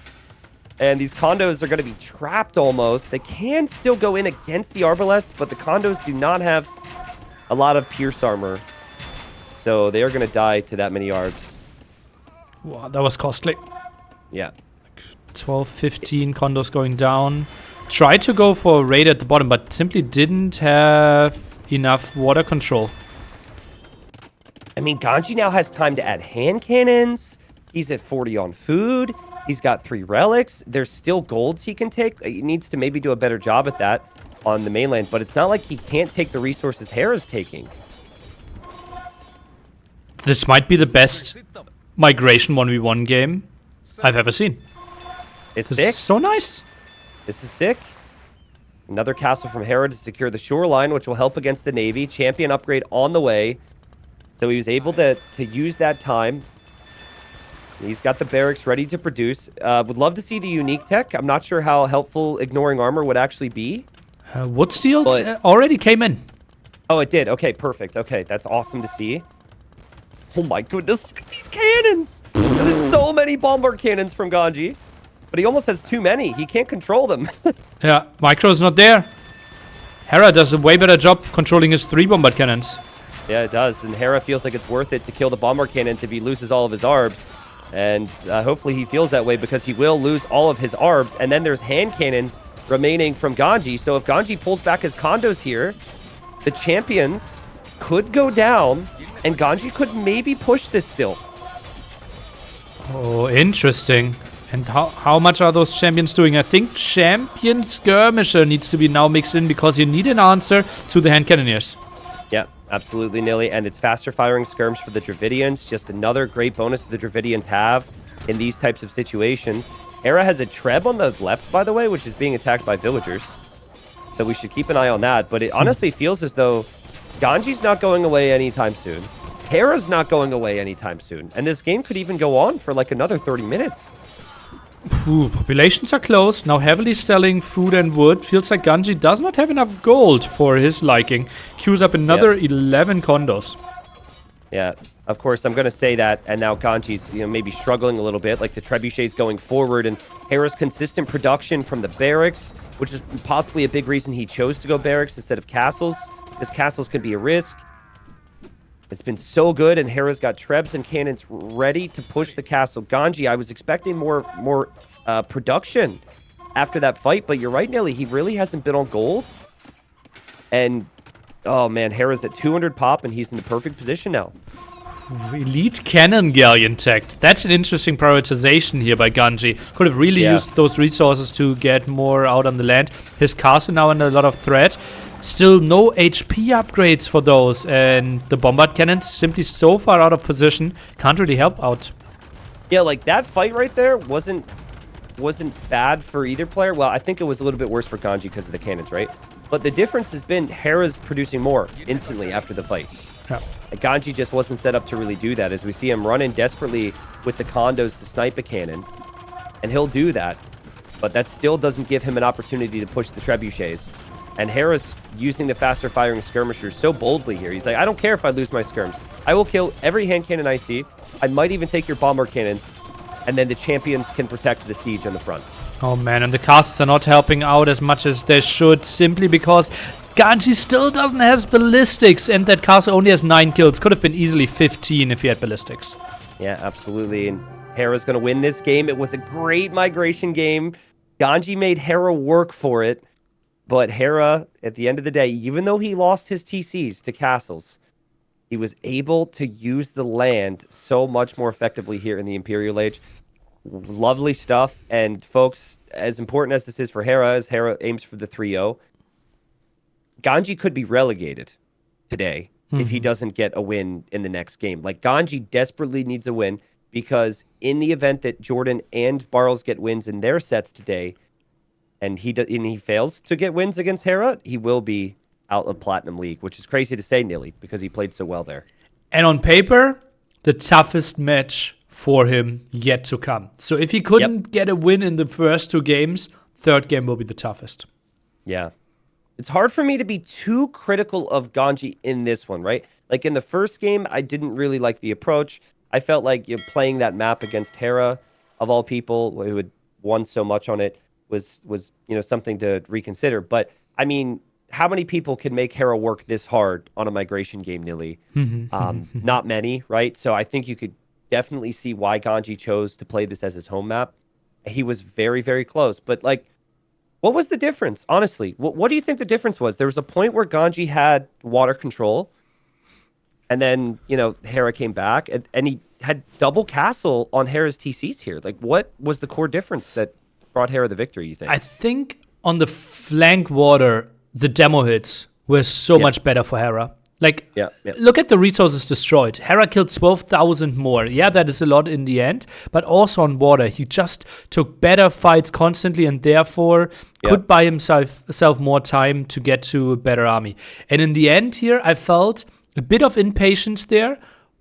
and these condos are going to be trapped almost. They can still go in against the Arbalest, but the condos do not have a lot of pierce armor. So they are going to die to that many arbs. Wow, that was costly. Yeah. 12, 15 condos going down. Tried to go for a raid at the bottom, but simply didn't have enough water control. I mean, Ganji now has time to add hand cannons. He's at 40 on food. He's got 3 relics. There's still golds he can take. He needs to maybe do a better job at that on the mainland, but it's not like he can't take the resources Hera's taking. This might be the best Migration 1v1 game I've ever seen. It's This sick. is so nice. This is sick. Another castle from Hera to secure the shoreline, which will help against the Navy. Champion upgrade on the way. So he was able to use that time. He's got the barracks ready to produce. Would love to see the unique tech. I'm not sure how helpful ignoring armor would actually be. Wood steel already came in. Oh, it did. Okay, perfect. Okay, that's awesome to see. Oh my goodness, look at these cannons! There's so many bombard cannons from Ganji. But he almost has too many. He can't control them. Yeah, Micro's not there. Hera does a way better job controlling his 3 bombard cannons. Yeah, it does. And Hera feels like it's worth it to kill the bombard cannons if he loses all of his arbs. And hopefully he feels that way because he will lose all of his arbs. And then there's hand cannons remaining from Ganji. So if Ganji pulls back his condos here, the champions could go down. And Ganji could maybe push this still. Oh, interesting. And how much are those champions doing? I think champion skirmisher needs to be now mixed in because you need an answer to the hand cannoneers. Yeah, absolutely, Nilly. And it's faster firing skirms for the Dravidians. Just another great bonus that the Dravidians have in these types of situations. Hera has a Treb on the left, by the way, which is being attacked by villagers. So we should keep an eye on that. But it honestly feels as though Ganji's not going away anytime soon. Hera's not going away anytime soon. And this game could even go on for like another 30 minutes. Ooh, populations are close. Now heavily selling food and wood. Feels like Ganji does not have enough gold for his liking. Queues up another 11 condos. Yeah, of course, I'm going to say that. And now Ganji's, maybe struggling a little bit. Like the trebuchets going forward. And Hera's consistent production from the barracks, which is possibly a big reason he chose to go barracks instead of castles. Because castles could be a risk. It's been so good, and Hera's got trebs and cannons ready to push the castle. Ganji, I was expecting more production after that fight, but you're right, Nelly. He really hasn't been on gold. And, oh man, Hera's at 200 pop, and he's in the perfect position now. Elite cannon galleon tech. That's an interesting prioritization here by Ganji. Could have really used those resources to get more out on the land. His castle now under a lot of threat. Still no HP upgrades for those, and the bombard cannons simply so far out of position, can't really help out. Yeah, like that fight right there wasn't bad for either player. Well, I think it was a little bit worse for Ganji because of the cannons, right? But the difference has been Hera's producing more instantly after the fight. Yeah. Ganji just wasn't set up to really do that, as we see him running desperately with the condos to snipe a cannon. And he'll do that. but that still doesn't give him an opportunity to push the trebuchets. And Hera's using the faster firing skirmishers so boldly here. He's like, I don't care if I lose my skirms. I will kill every hand cannon I see. I might even take your bomber cannons, and then the champions can protect the siege on the front. Oh man, and the casters are not helping out as much as they should, simply because Ganji still doesn't have ballistics, and that caster only has 9 kills. Could have been easily 15 if he had ballistics. Yeah, absolutely. And Hera's going to win this game. It was a great migration game. Ganji made Hera work for it. But Hera, at the end of the day, even though he lost his TCs to castles, he was able to use the land so much more effectively here in the Imperial Age. Lovely stuff. And folks, as important as this is for Hera, as Hera aims for the 3-0, Ganji could be relegated today if he doesn't get a win in the next game. Like, Ganji desperately needs a win because in the event that Jordan and Barles get wins in their sets today, and he fails to get wins against Hera, he will be out of Platinum League, which is crazy to say, Nilly, because he played so well there. And on paper, the toughest match for him yet to come. So if he couldn't get a win in the first 2 games, third game will be the toughest. Yeah. It's hard for me to be too critical of Ganji in this one, right? Like, in the first game, I didn't really like the approach. I felt like playing that map against Hera, of all people, who had won so much on it, was something to reconsider. But I mean, how many people can make Hera work this hard on a migration game, Nilly? Not many, right? So I think you could definitely see why Ganji chose to play this as his home map. He was very, very close. But like, what was the difference? Honestly, what do you think the difference was? There was a point where Ganji had water control, and then Hera came back, and he had double castle on Hera's TCs here. Like, what was the core difference that brought Hera the victory, you think? I think on the flank water, the demo hits were so much better for Hera. Like, look at the resources destroyed. Hera killed 12,000 more. Yeah, that is a lot in the end. But also on water, he just took better fights constantly and therefore could buy himself more time to get to a better army. And in the end here, I felt a bit of impatience there.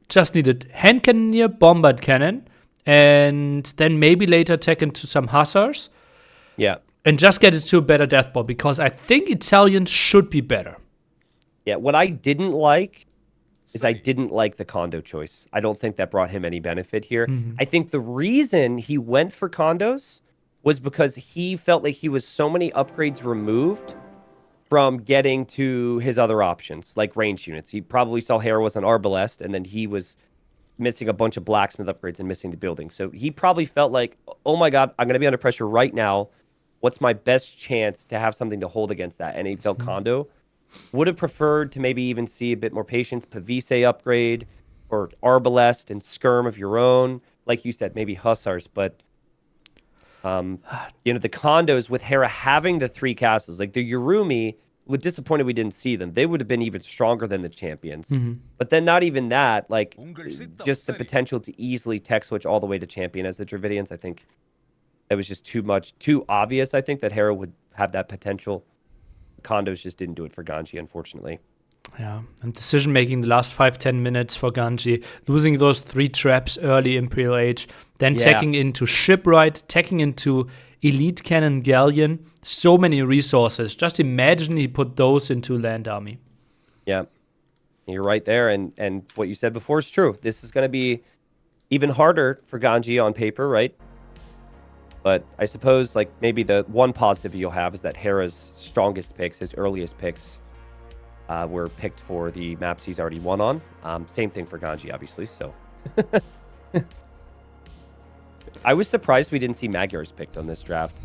Just needed hand cannoneer, bombard cannon, and then maybe later tech into some hussars. Yeah. And just get it to a better death ball, because I think Italians should be better. Yeah, what I didn't like is I didn't like the condo choice. I don't think that brought him any benefit here. I think the reason he went for condos was because he felt like he was so many upgrades removed from getting to his other options, like range units. He probably saw Hera was an arbalest, and then he was missing a bunch of blacksmith upgrades and missing the building. So he probably felt like, oh my God, I'm going to be under pressure right now. What's my best chance to have something to hold against that? And he felt condo. Would have preferred to maybe even see a bit more patience, Pavise upgrade, or arbalest and skirm of your own. Like you said, maybe hussars, but the condos with Hera having the 3 castles, like the Yurumi, we're disappointed we didn't see them. They would have been even stronger than the champions. But then not even that, like just the potential to easily tech switch all the way to champion as the Dravidians. I think it was just too obvious, I think, that Hera would have that potential. Condos just didn't do it for Ganji, unfortunately. Yeah, and decision making the last 5-10 minutes for Ganji, losing those 3 traps early Imperial Age, then teching into shipwright, teching into elite cannon galleon, so many resources. Just imagine he put those into land army. Yeah, you're right there, and what you said before is true. This is going to be even harder for Ganji on paper, right? But I suppose, like, maybe the one positive you'll have is that Hera's strongest picks, his earliest picks, were picked for the maps he's already won on. Same thing for Ganji, obviously, so. I was surprised we didn't see Magyars picked on this draft.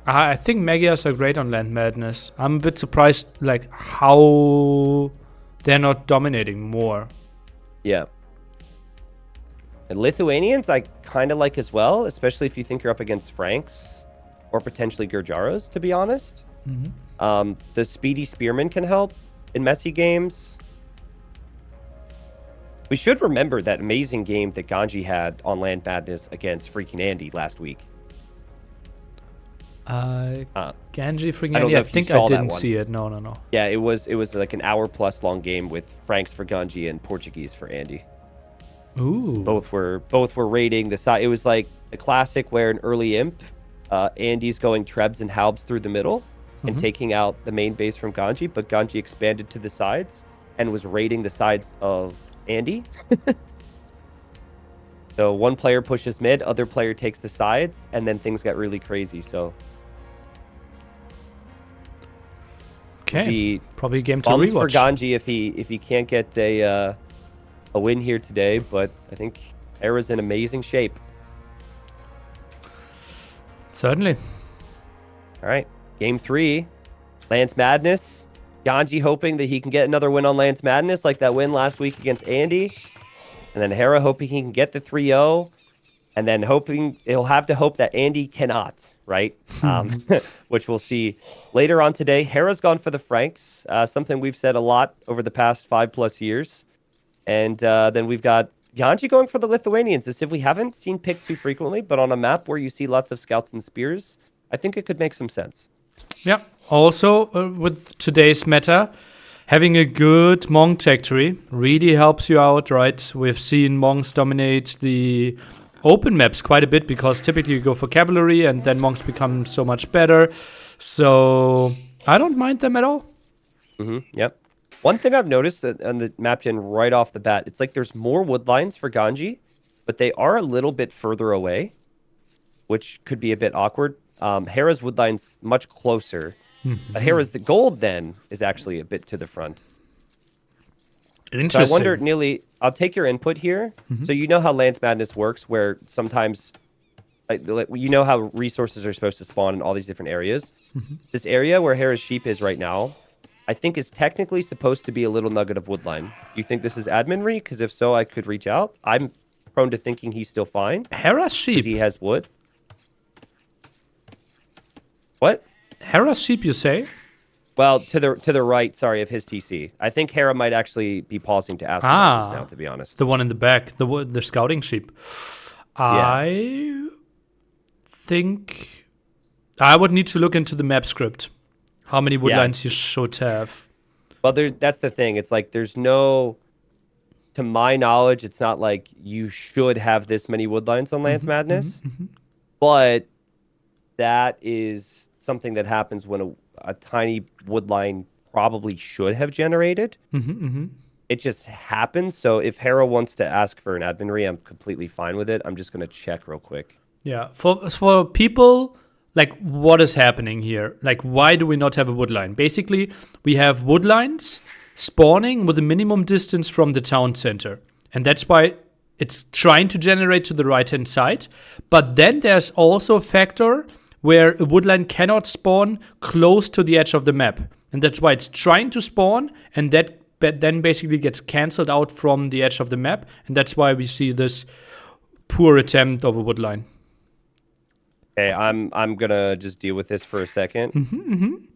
I think Magyars are great on Land Madness. I'm a bit surprised, like, how they're not dominating more. Yeah. And Lithuanians I kind of like as well, especially if you think you're up against Franks or potentially Gurjaros, to be honest. The Speedy Spearman can help in messy games. We should remember that amazing game that Ganji had on Land Madness against freaking Andy last week. Ganji freaking Andy? I think I didn't see it. No. Yeah, it was like an hour plus long game with Franks for Ganji and Portuguese for Andy. Ooh. Both were raiding the side. It was like a classic where an early imp, Andy's going Trebs and Halbs through the middle and taking out the main base from Ganji, but Ganji expanded to the sides and was raiding the sides of Andy. So one player pushes mid, other player takes the sides, and then things got really crazy. So Okay. Probably a game to bummed rewatch. for Ganji if he can't get a win here today, but I think Hera's in amazing shape. Certainly. All right, game 3, Lance Madness. Ganji hoping that he can get another win on Lance Madness like that win last week against Andy. And then Hera hoping he can get the 3-0. And then hoping he'll have to hope that Andy cannot, right? Which we'll see later on today. Hera's gone for the Franks, something we've said a lot over the past 5+ years. And then we've got Ganji going for the Lithuanians, as if we haven't seen picked too frequently, but on a map where you see lots of scouts and spears, I think it could make some sense. Yeah. Also, with today's meta, having a good Monk tech tree really helps you out, right? We've seen Monks dominate the open maps quite a bit because typically you go for cavalry and then Monks become so much better. So I don't mind them at all. Yep. One thing I've noticed on the map gen right off the bat, it's like there's more wood lines for Ganji, but they are a little bit further away, which could be a bit awkward. Hera's wood line's much closer. Hera's the gold then is actually a bit to the front. Interesting. So I wonder, Neely, I'll take your input here. So you know how Lance Madness works, where sometimes, you know how resources are supposed to spawn in all these different areas. This area where Hera's sheep is right now, I think is technically supposed to be a little nugget of woodline. Do you think this is adminry? Because if so, I could reach out. I'm prone to thinking he's still fine. Hera's sheep. Because he has wood. What? Hera's sheep, you say? Well, to the right, sorry, of his TC. I think Hera might actually be pausing to ask about this now, to be honest. The one in the back, the scouting sheep. I think I would need to look into the map script. How many woodlines you should have. Well, that's the thing. It's like there's no, to my knowledge, it's not like you should have this many woodlines on Lance Madness. But that is something that happens when a tiny woodline probably should have generated. It just happens. So if Hera wants to ask for an admin I'm completely fine with it. I'm just going to check real quick. Yeah, for people, like, what is happening here? Like, why do we not have a woodline? Basically, we have woodlines spawning with a minimum distance from the town center. And that's why it's trying to generate to the right-hand side. But then there's also a factor where a woodline cannot spawn close to the edge of the map. And that's why it's trying to spawn, and that then basically gets cancelled out from the edge of the map. And that's why we see this poor attempt of a woodline. Okay, I'm gonna just deal with this for a second.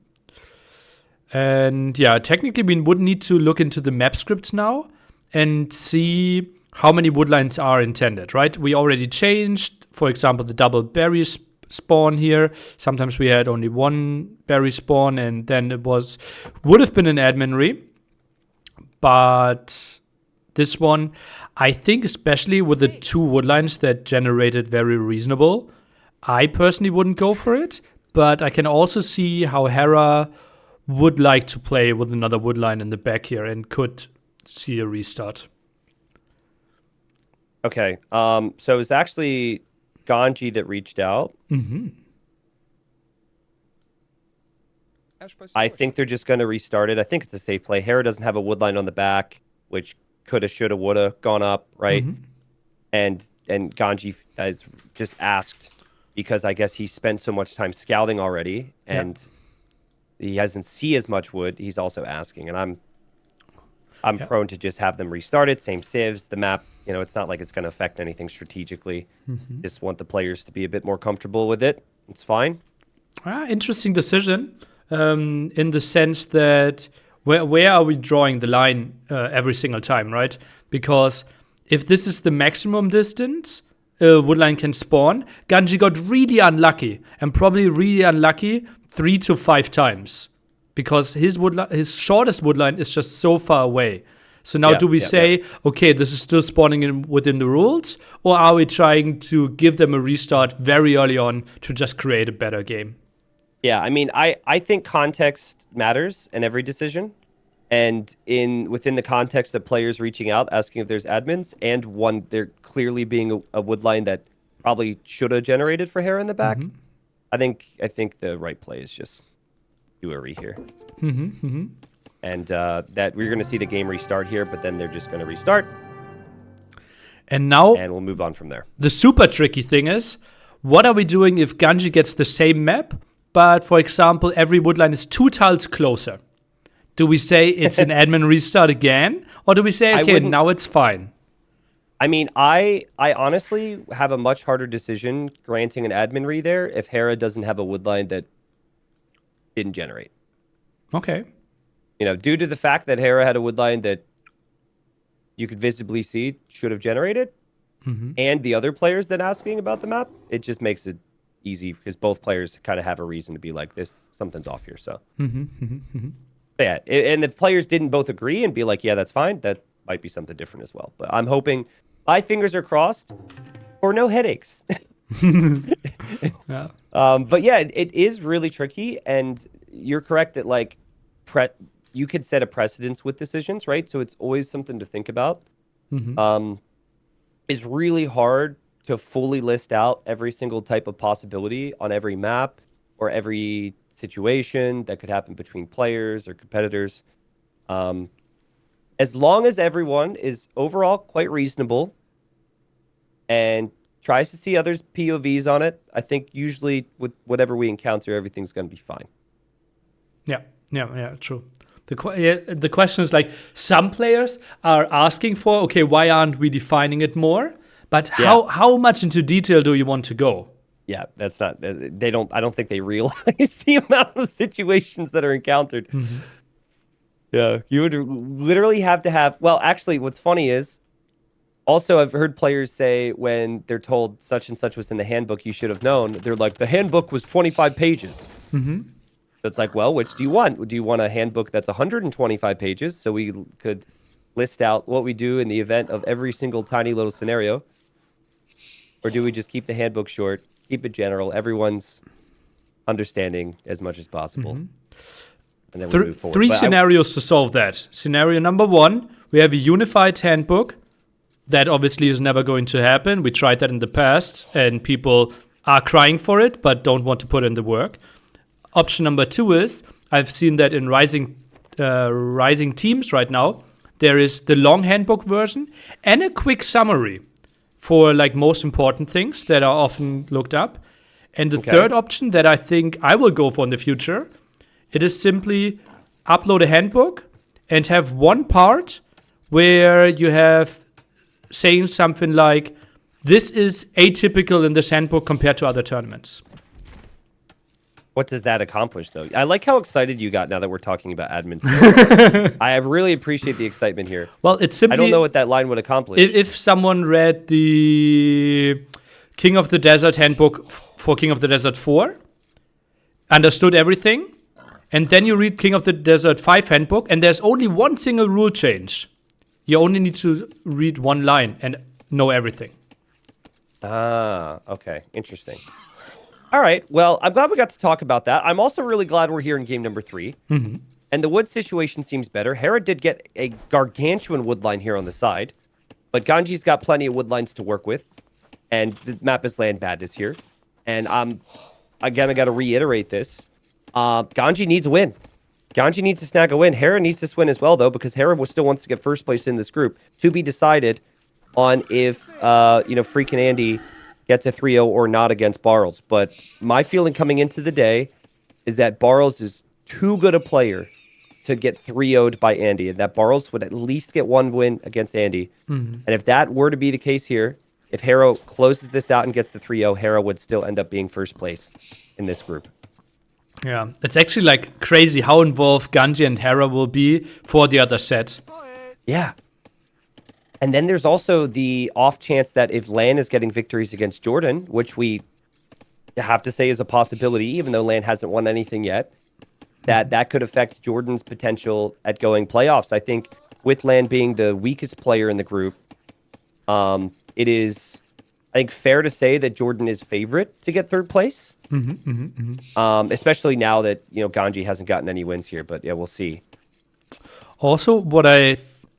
And yeah, technically we would need to look into the map scripts now and see how many woodlines are intended, right? We already changed, for example, the double berry spawn here. Sometimes we had only one berry spawn, and then it would have been an admin. But this one, I think, especially with the two woodlines that generated very reasonable, I personally wouldn't go for it, but I can also see how Hera would like to play with another woodline in the back here and could see a restart. Okay, so it's actually Ganji that reached out. I think they're just going to restart it. I think it's a safe play. Hera doesn't have a woodline on the back, which coulda, shoulda, woulda gone up, right? And Ganji has just asked, because I guess he spent so much time scouting already, and he doesn't see as much wood. He's also asking, and I'm prone to just have them restart it. Same civs, the map. You know, it's not like it's going to affect anything strategically. Just want the players to be a bit more comfortable with it. It's fine. Interesting decision, in the sense that where are we drawing the line every single time, right? Because if this is the maximum distance woodline can spawn, Ganji got really unlucky, and probably really unlucky 3 to 5 times, because his shortest woodline is just so far away. So now do we say, okay, this is still spawning in within the rules, or are we trying to give them a restart very early on to just create a better game? Yeah, I mean, I think context matters in every decision. And within the context of players reaching out, asking if there's admins, and one, there clearly being a wood line that probably should have generated for Hera in the back, I think the right play is just do a re here. And that we're going to see the game restart here, but then they're just going to restart. And now, and we'll move on from there. The super tricky thing is, what are we doing if Ganji gets the same map, but for example, every woodline is 2 tiles closer? Do we say it's an admin restart again, or do we say, okay, now it's fine? I mean, I honestly have a much harder decision granting an admin re there if Hera doesn't have a woodline that didn't generate. Okay. You know, due to the fact that Hera had a woodline that you could visibly see should have generated, and the other players that asking about the map, it just makes it easy because both players kind of have a reason to be like, this, something's off here. So, yeah, and if players didn't both agree and be like, yeah, that's fine, that might be something different as well. But I'm hoping, my fingers are crossed for no headaches. Yeah. But yeah, it is really tricky, and you're correct that like you could set a precedence with decisions, right? So it's always something to think about. It's really hard to fully list out every single type of possibility on every map or every situation that could happen between players or competitors. As long as everyone is overall quite reasonable and tries to see others' POVs on it, I think usually with whatever we encounter, everything's going to be fine. Yeah, true. The question is like, some players are asking for, okay, why aren't we defining it more? But how much into detail do you want to go? Yeah, that's not, I don't think they realize the amount of situations that are encountered. Yeah, you would literally have to have, well, actually, what's funny is, also, I've heard players say when they're told such and such was in the handbook, you should have known, they're like, the handbook was 25 pages. So it's like, well, which do you want? Do you want a handbook that's 125 pages so we could list out what we do in the event of every single tiny little scenario? Or do we just keep the handbook short, keep it general, everyone's understanding as much as possible? And then we move forward. Three scenarios to solve that. Scenario number 1, we have a unified handbook. That obviously is never going to happen. We tried that in the past, and people are crying for it, but don't want to put in the work. Option number 2 is, I've seen that in rising teams right now, there is the long handbook version and a quick summary for like most important things that are often looked up. And the third option that I think I will go for in the future, it is simply upload a handbook and have one part where you have saying something like, this is atypical in this handbook compared to other tournaments. What does that accomplish, though? I like how excited you got now that we're talking about admin. I really appreciate the excitement here. Well, it's simply, I don't know what that line would accomplish. If someone read the King of the Desert handbook for King of the Desert 4, understood everything, and then you read King of the Desert 5 handbook, and there's only one single rule change. You only need to read one line and know everything. Ah, okay. Interesting. All right. Well, I'm glad we got to talk about that. I'm also really glad we're here in game number 3. And the wood situation seems better. Hera did get a gargantuan wood line here on the side, but Ganji's got plenty of wood lines to work with, and the map is land badness here. And again, I got to reiterate this. Ganji needs a win. Ganji needs to snag a win. Hera needs this win as well, though, because Hera still wants to get first place in this group. To be decided on if, freaking Andy gets a 3-0 or not against Barles. But my feeling coming into the day is that Barles is too good a player to get 3-0'd by Andy, and that Barles would at least get one win against Andy. And if that were to be the case here, if Hera closes this out and gets the 3-0, Hera would still end up being first place in this group. Yeah, it's actually like crazy how involved Ganji and Hera will be for the other set. Yeah. And then there's also the off chance that if Lan is getting victories against Jordan, which we have to say is a possibility, even though Lan hasn't won anything yet, that could affect Jordan's potential at going playoffs. I think with Lan being the weakest player in the group, it is, I think, fair to say that Jordan is favorite to get third place. Especially now that, Ganji hasn't gotten any wins here, but yeah, we'll see. Also, what I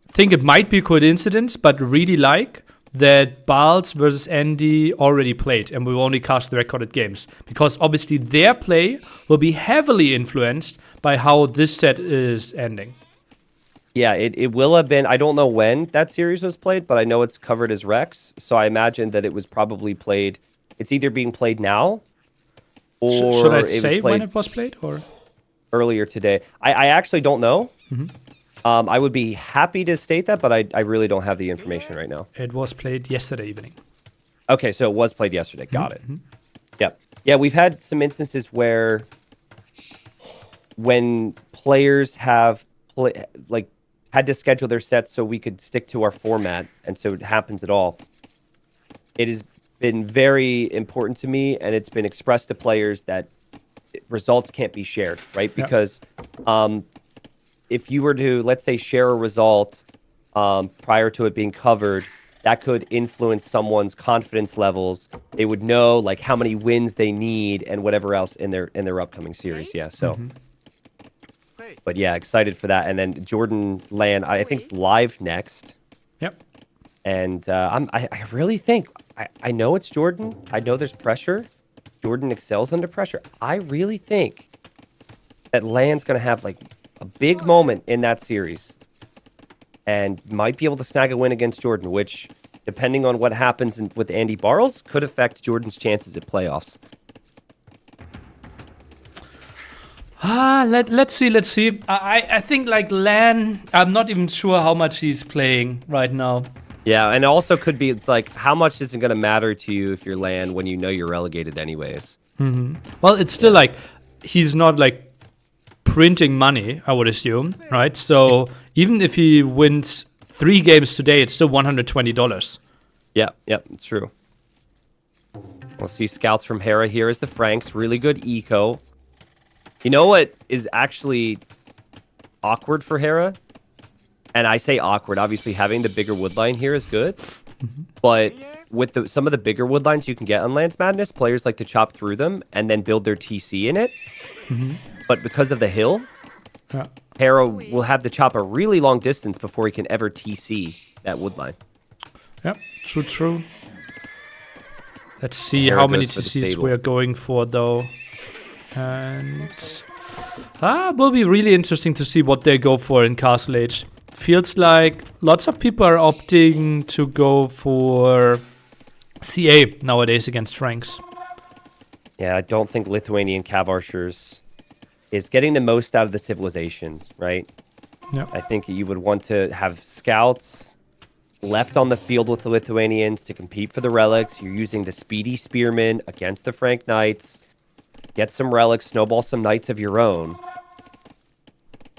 think it might be a coincidence, but really like that Bals versus Andy already played, and we've only cast the recorded games, because obviously their play will be heavily influenced by how this set is ending. Yeah, it will have been. I don't know when that series was played, but I know it's covered as Rex, so I imagine that it was probably played. It's either being played now, or should I it say was played when it was played, or earlier today. I actually don't know. I would be happy to state that, but I really don't have the information right now. it was played yesterday evening? Okay, so it was played yesterday. Got it. Yep. Yeah, we've had some instances where when players have had to schedule their sets so we could stick to our format, and so it happens at all. It has been very important to me, and it's been expressed to players that results can't be shared, right? Yeah. Because if you were to, let's say, share a result prior to it being covered, that could influence someone's confidence levels. They would know like how many wins they need and whatever else in their upcoming series. Yeah, so. But yeah, excited for that. And then Jordan Lan, I think it's live next. Yep. And I really think, I know it's Jordan. I know there's pressure. Jordan excels under pressure. I really think that Lan's going to have like a big moment in that series and might be able to snag a win against Jordan, which, depending on what happens with Andy Barles, could affect Jordan's chances at playoffs. Let's see. I think like Lan, I'm not even sure how much he's playing right now. Yeah, and it also could be, it's like, how much is it going to matter to you if you're Lan when you know you're relegated anyways? Well, it's still like, he's not like printing money, I would assume, right? So even if he wins 3 games today, it's still $120. Yep, it's true. We'll see scouts from Hera here as the Franks. Really good eco. You know what is actually awkward for Hera? And I say awkward. Obviously, having the bigger woodline here is good. But with some of the bigger woodlines you can get on Lance Madness, players like to chop through them and then build their TC in it. But because of the hill, Hera will have to chop a really long distance before he can ever TC that woodline. Yeah, true. Let's see Hera how many goes for the TCs stable. we're going for, though. And will be really interesting to see what they go for in Castle Age. Feels like lots of people are opting to go for CA nowadays against Franks. Yeah, I don't think Lithuanian Cav Archers is getting the most out of the civilization, right? Yeah. I think you would want to have scouts left on the field with the Lithuanians to compete for the relics. You're using the speedy spearmen against the Frank Knights. Get some relics, snowball some knights of your own.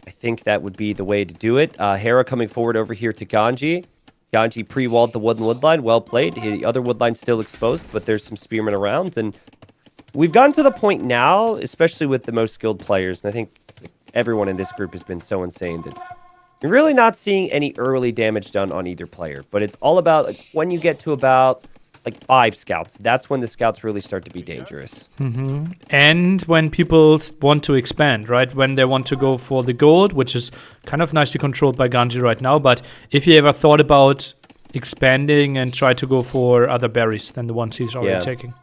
I think that would be the way to do it. Hera coming forward over here to Ganji. Ganji pre-walled the woodline. Well played. The other woodline still exposed, but there's some spearmen around. And we've gotten to the point now, especially with the most skilled players, and I think everyone in this group has been so insane that you're really not seeing any early damage done on either player. But it's all about like, when you get to about like 5 scouts. That's when the scouts really start to be dangerous. And when people want to expand, right? When they want to go for the gold, which is kind of nicely controlled by Ganji right now. But if you ever thought about expanding and try to go for other berries than the ones he's already taking.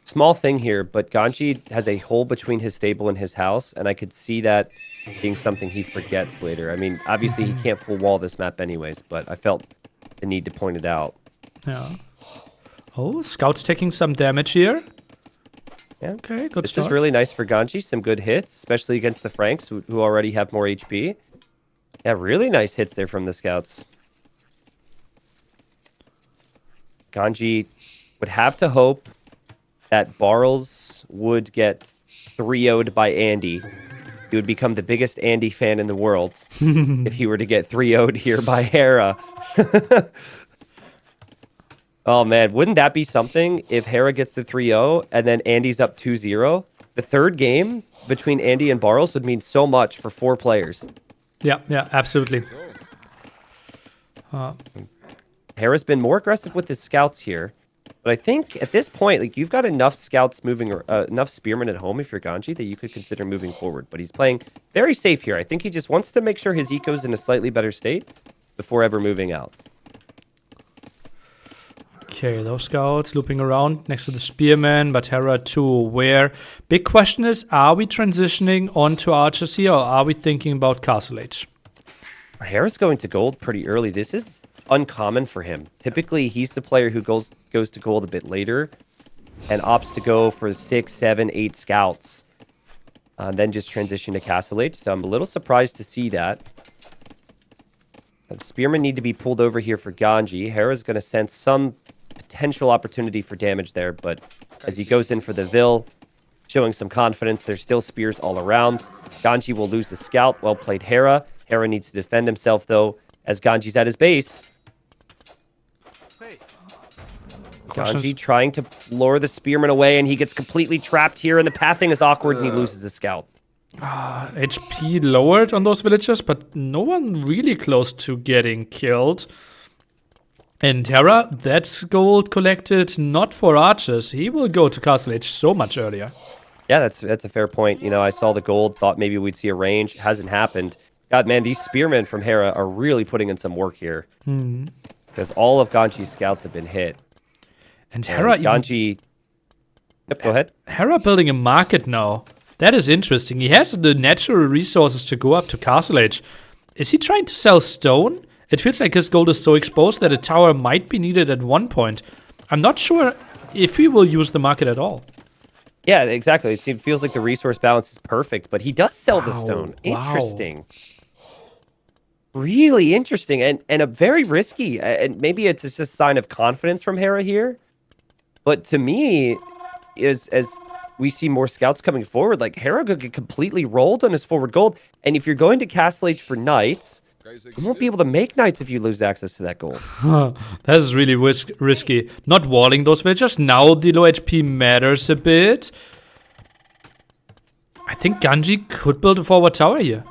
Small thing here, but Ganji has a hole between his stable and his house, and I could see that being something he forgets later. I mean, obviously he can't full wall this map anyways, but I felt the need to point it out. Yeah. Oh, Scout's taking some damage here. Yeah. Okay, good This start. is really nice for Ganji. Some good hits, especially against the Franks, who already have more HP. Yeah, really nice hits there from the scouts. Ganji would have to hope that Barles would get 3-0'd by Andy. He would become the biggest Andy fan in the world if he were to get 3-0'd here by Hera. Oh, man, wouldn't that be something if Hera gets the 3-0 and then Andy's up 2-0? The third game between Andy and Barles would mean so much for 4 players. Yeah, absolutely. Hera's been more aggressive with his scouts here. But I think at this point, like you've got enough scouts moving, enough spearmen at home if you're Ganji that you could consider moving forward. But he's playing very safe here. I think he just wants to make sure his eco's in a slightly better state before ever moving out. Okay, those scouts looping around next to the spearmen, but Hera too aware. Big question is, are we transitioning onto archers here, or are we thinking about Castle Age? Hera's going to gold pretty early. This is uncommon for him. Typically, he's the player who goes to gold a bit later and opts to go for 6, 7, 8 scouts. And then just transition to Castle Age. So I'm a little surprised to see that. The spearmen need to be pulled over here for Ganji. Hera's going to sense some potential opportunity for damage there, but as he goes in for the Vil, showing some confidence, there's still spears all around. Ganji will lose a scout. Well played, Hera. Hera needs to defend himself, though, as Ganji's at his base. Ganji trying to lure the spearman away, and he gets completely trapped here, and the pathing is awkward, and he loses a scout. HP lowered on those villagers, but no one really close to getting killed. And Hera, that's gold collected not for archers. He will go to Castle Age so much earlier. Yeah, that's a fair point. You know, I saw the gold, thought maybe we'd see a range. It hasn't happened. God, man, these spearmen from Hera are really putting in some work here. Because all of Ganji's scouts have been hit. And Hera Ganji... Yep, go ahead. Hera building a market now. That is interesting. He has the natural resources to go up to Castle Age. Is he trying to sell stone? It feels like his gold is so exposed that a tower might be needed at one point. I'm not sure if he will use the market at all. Yeah, exactly. It feels like the resource balance is perfect, but he does sell the stone. Interesting. Really interesting, and a very risky. And maybe it's just a sign of confidence from Hera here. But to me, as we see more scouts coming forward, like Hera could get completely rolled on his forward gold. And if you're going to Castle Age for knights, you won't be able to make knights if you lose access to that gold. That is really risky. Not walling those villagers. Now the low HP matters a bit. I think Ganji could build a forward tower here.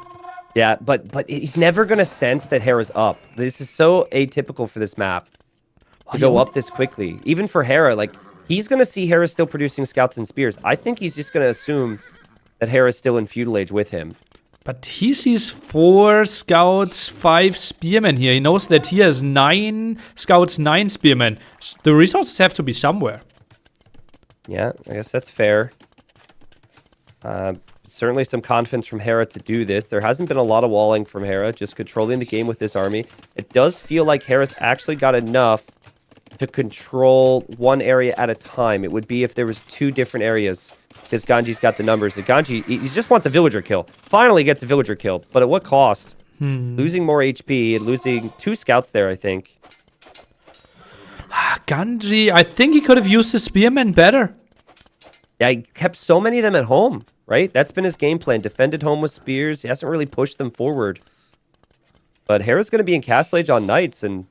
Yeah, but he's never going to sense that Hera's up. This is so atypical for this map to go up this quickly. Even for Hera, like, he's going to see Hera still producing scouts and spears. I think he's just going to assume that Hera's still in Feudal Age with him. But he sees 4 scouts, 5 spearmen here. He knows that he has 9 scouts, 9 spearmen. The resources have to be somewhere. Yeah, I guess that's fair. Certainly some confidence from Hera to do this. There hasn't been a lot of walling from Hera, just controlling the game with this army. It does feel like Hera's actually got enough to control one area at a time. It would be if there was 2 different areas, because Ganji's got the numbers. Ganji, he just wants a villager kill. Finally gets a villager kill, but at what cost? Losing more HP and losing 2 scouts there, I think. Ganji, I think he could have used the spearmen better. Yeah, he kept so many of them at home, right? That's been his game plan. Defended home with spears. He hasn't really pushed them forward. But Hera's going to be in Castle Age on knights, and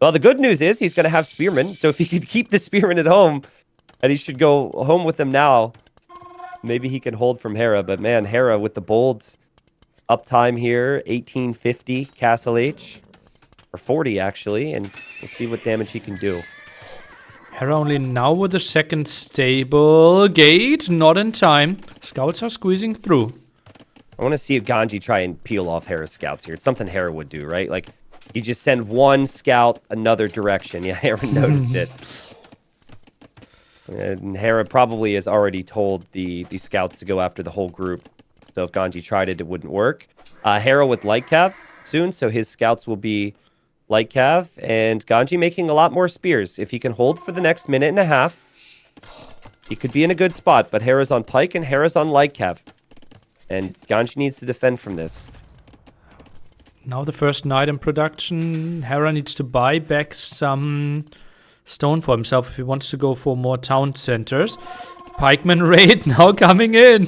well, the good news is he's going to have spearmen. So if he could keep the spearmen at home, and he should go home with them now, maybe he can hold from Hera. But man, Hera with the bold uptime here, 1850 Castle Age, or 40 actually, and we'll see what damage he can do. Hera only now with the second stable gate, not in time. Scouts are squeezing through. I want to see if Ganji try and peel off Hera's scouts here. It's something Hera would do, right? Like, you just send one scout another direction. Yeah, Hera noticed it. And Hera probably has already told the scouts to go after the whole group. So if Ganji tried it, it wouldn't work. Hera with light cav soon, so his scouts will be light cav. And Ganji making a lot more spears. If he can hold for the next minute and a half, he could be in a good spot. But Hera's on pike and Hera's on light cav. And Ganji needs to defend from this. Now the first knight in production. Hera needs to buy back some stone for himself if he wants to go for more town centers. Pikeman raid now coming in.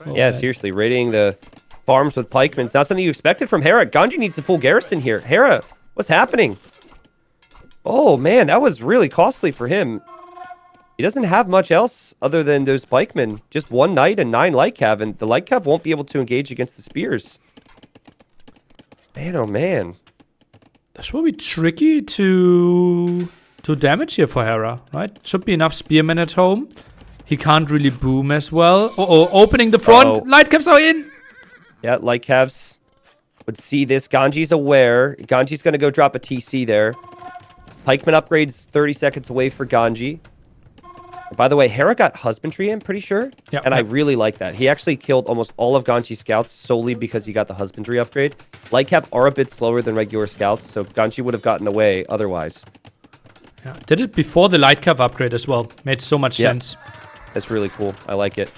Yeah, seriously, raiding the farms with pikemen. It's not something you expected from Hera. Ganji needs a full garrison here. Hera, what's happening? Oh, man, that was really costly for him. He doesn't have much else other than those pikemen. Just 1 knight and 9 light cav, and the light cav won't be able to engage against the spears. Man, oh man. This will be tricky to damage here for Hera, right? Should be enough spearmen at home. He can't really boom as well. Uh-oh, opening the front. Light caps are in. Yeah, light caps would see this. Ganji's aware. Ganji's going to go drop a TC there. Pikeman upgrades 30 seconds away for Ganji. By the way, Hera got husbandry in, pretty sure. Yeah, and I really like that. He actually killed almost all of Ganji's scouts solely because he got the husbandry upgrade. Light cap are a bit slower than regular scouts, so Ganji would have gotten away otherwise. Yeah, did it before the light cap upgrade as well. Made so much sense. That's really cool. I like it.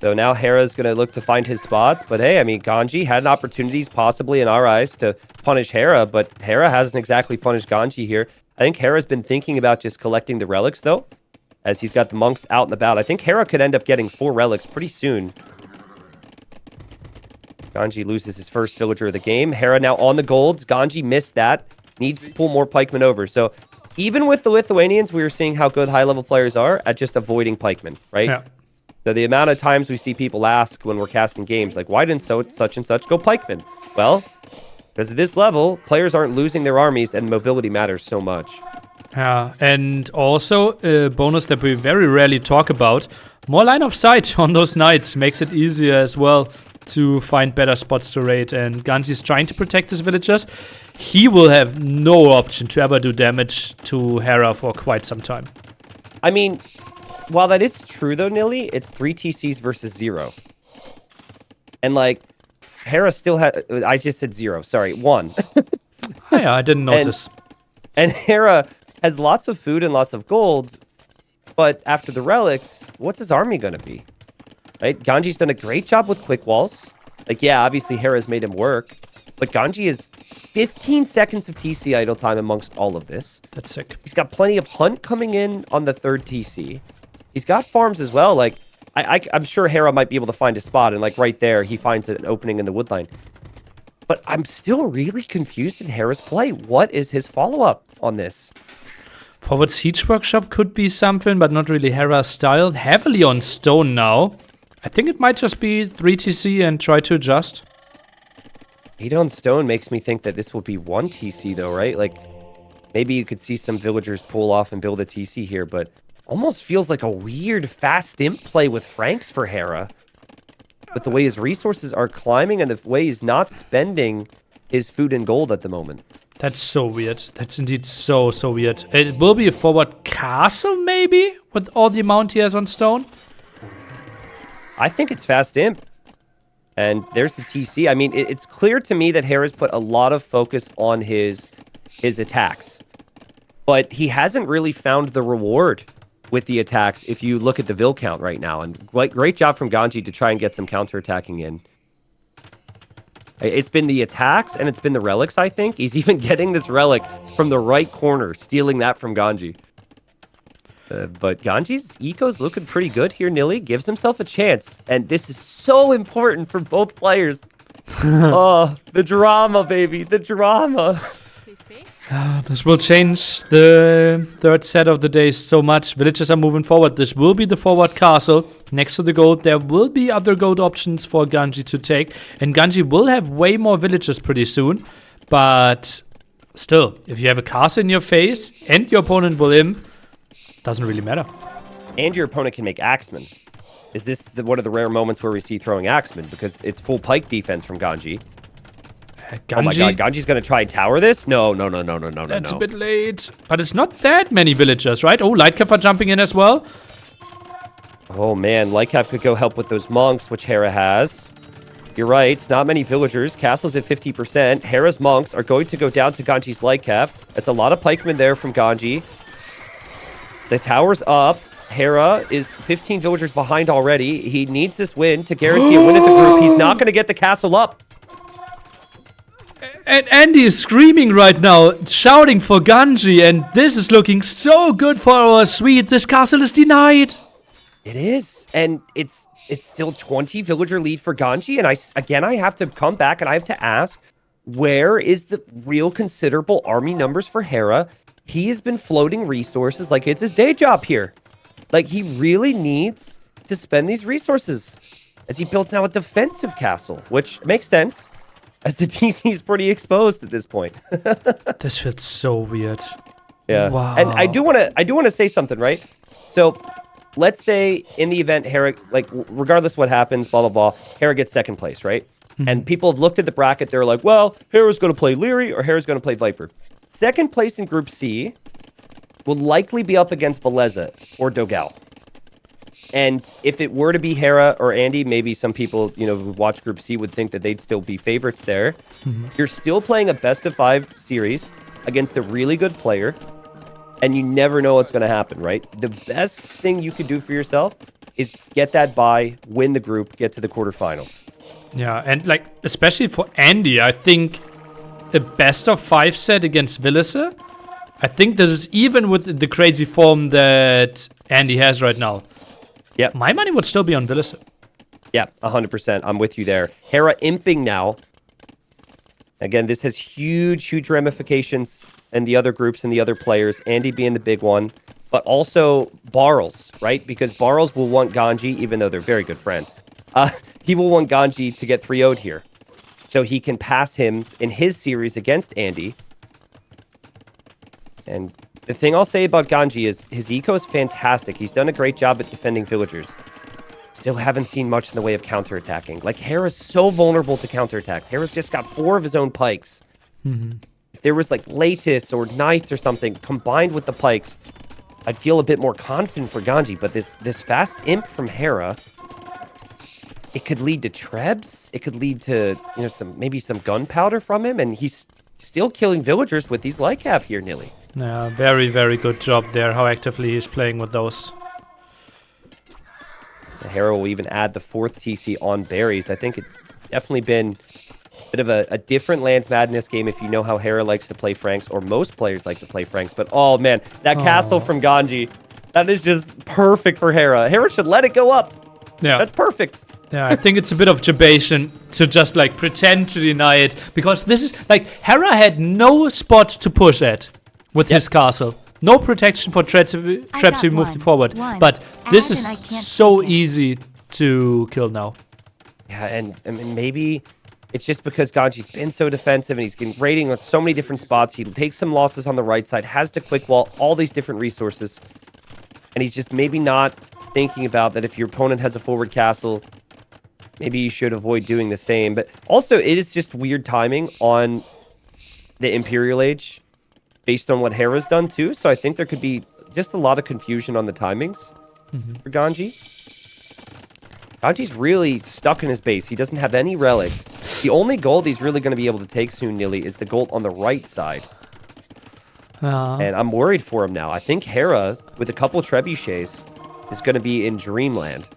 So now Hera's going to look to find his spots. But hey, I mean, Ganji had opportunities possibly in our eyes to punish Hera, but Hera hasn't exactly punished Ganji here. I think Hera's been thinking about just collecting the relics, though, as he's got the monks out and about. I think Hera could end up getting 4 relics pretty soon. Ganji loses his first villager of the game. Hera now on the golds. Ganji missed that. Needs to pull more pikemen over. So even with the Lithuanians, we were seeing how good high-level players are at just avoiding pikemen, right? Yeah. So the amount of times we see people ask when we're casting games, like, why didn't such and such go pikemen? Well, because at this level, players aren't losing their armies and mobility matters so much. Yeah, and also a bonus that we very rarely talk about. More line of sight on those knights makes it easier as well to find better spots to raid. And Ganji's trying to protect his villagers. He will have no option to ever do damage to Hera for quite some time. I mean, while that is true though, Nilly, it's 3 TCs versus 0. And like, Hera still had, I just said 0, sorry, 1. Oh, yeah, I didn't notice. And Hera has lots of food and lots of gold, but after the relics, what's his army going to be? Right? Ganji's done a great job with quick walls. Like, yeah, obviously Hera's made him work, but Ganji is 15 seconds of TC idle time amongst all of this. That's sick. He's got plenty of hunt coming in on the 3rd TC. He's got farms as well. Like, I'm sure Hera might be able to find a spot, and like right there, he finds an opening in the woodline. But I'm still really confused in Hera's play. What is his follow-up on this? Forward Siege Workshop could be something, but not really Hera's style. Heavily on stone now. I think it might just be 3 TC and try to adjust. 8 on stone makes me think that this will be 1 TC though, right? Like, maybe you could see some villagers pull off and build a TC here, but almost feels like a weird fast imp play with Franks for Hera. With the way his resources are climbing and the way he's not spending his food and gold at the moment. That's so weird. That's indeed so weird. It will be a forward castle, maybe? With all the amount he has on stone? I think it's fast imp. And there's the TC. I mean, it's clear to me that Hera's put a lot of focus on his attacks. But he hasn't really found the reward with the attacks if you look at the Vil count right now. And great job from Ganji to try and get some counterattacking in. It's been the attacks and it's been the relics, I think. He's even getting this relic from the right corner, stealing that from Ganji. But Ganji's eco's looking pretty good here, Nilly. Gives himself a chance. And this is so important for both players. Oh, the drama, baby. The drama. This will change the 3rd set of the day so much. Villagers are moving forward. This will be the forward castle. Next to the gold, there will be other gold options for Ganji to take. And Ganji will have way more villagers pretty soon. But still, if you have a castle in your face and your opponent will imp, doesn't really matter. And your opponent can make axemen. Is this one of the rare moments where we see throwing axemen? Because it's full pike defense from Ganji. Ganji? Oh my god, Ganji's gonna try and tower this? No. That's a bit late. But it's not that many villagers, right? Oh, Lightcav are jumping in as well. Oh man, Lightcav could go help with those monks, which Hera has. You're right, it's not many villagers. Castle's at 50%. Hera's monks are going to go down to Ganji's Lightcav. That's a lot of pikemen there from Ganji. The tower's up. Hera is 15 villagers behind already. He needs this win to guarantee a win at the group. He's not going to get the castle up. And Andy is screaming right now, shouting for Ganji, and this is looking so good for our Swede. This castle is denied. It is, and it's still 20 villager lead for Ganji, and I have to come back and I have to ask, where is the real considerable army numbers for Hera? He has been floating resources like it's his day job here. Like, he really needs to spend these resources as he builds now a defensive castle, which makes sense. as the TC is pretty exposed at this point. This feels so weird. Yeah. Wow. And I do want to say something, right? So let's say in the event Hera, like regardless what happens, blah, blah, blah, Hera gets second place, right? And people have looked at the bracket. They're like, well, Hera's going to play Leary or Hera's going to play Viper. Second place in Group C will likely be up against Veleza or Dogal. And if it were to be Hera or Andy, maybe some people, you know, who watch Group C would think that they'd still be favorites there. You're still playing a best-of-5 series against a really good player, and you never know what's going to happen, right? The best thing you could do for yourself is get that bye, win the group, get to the quarterfinals. Yeah, and like, especially for Andy, I think a best-of-5 set against Veleza, I think this is even with the crazy form that Andy has right now. Yeah, My money would still be on Veleza. Yeah, 100%. I'm with you there. Hera imping now. Again, this has huge, huge ramifications in the other groups and the other players. Andy being the big one. But also Barles, right? Because Barles will want Ganji, even though they're very good friends. He will want Ganji to get 3-0'd here. So he can pass him in his series against Andy. And the thing I'll say about Ganji is his eco is fantastic. He's done a great job at defending villagers. Still haven't seen much in the way of counterattacking. Like, Hera's so vulnerable to counterattacks. Hera's just got 4 of his own pikes. If there was, like, Latus or Knights or something combined with the pikes, I'd feel a bit more confident for Ganji. But this fast imp from Hera, it could lead to Trebs. It could lead to, you know, maybe some gunpowder from him. And he's still killing villagers with these Lycav here, Nilly. Yeah, very, very good job there, how actively he's playing with those. Hera will even add the 4th TC on berries. I think it's definitely been a bit of a different Lands Madness game if you know how Hera likes to play Franks, or most players like to play Franks. But, oh, man, that castle from Ganji, that is just perfect for Hera. Hera should let it go up. Yeah. That's perfect. Yeah, I think it's a bit of jabation to just, like, pretend to deny it. Because this is, like, Hera had no spot to push at with his castle. No protection for traps if we moved forward. But this is so easy to kill now. Yeah, and I mean, maybe it's just because Ganji's been so defensive and he's been raiding on so many different spots. He takes some losses on the right side, has to quick wall all these different resources. And he's just maybe not thinking about that if your opponent has a forward castle, maybe you should avoid doing the same. But also, it is just weird timing on the Imperial Age, based on what Hera's done too. So I think there could be just a lot of confusion on the timings for Ganji. Ganji's really stuck in his base. He doesn't have any relics. The only gold he's really going to be able to take soon, Nilly, is the gold on the right side. And I'm worried for him now. I think Hera, with a couple trebuchets, is going to be in Dreamland.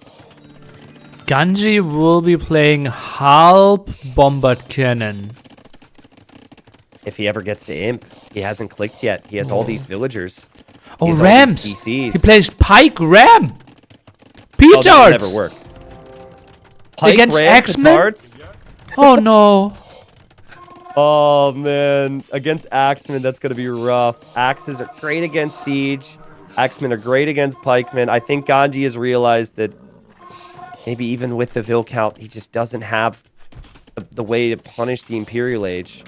Ganji will be playing Halp Bombard Cannon. If he ever gets to Imp. He hasn't clicked yet. He has all these villagers. Oh, Rams! He DCs. plays Pike Ram! Oh, that'll Petards! never work. Pike, Against Ram, X-Men? Petards? Oh no. Oh, man. Against Axemen, that's going to be rough. Axes are great against Siege. Axemen are great against Pikemen. I think Ganji has realized that maybe even with the Vil count, he just doesn't have the way to punish the Imperial Age.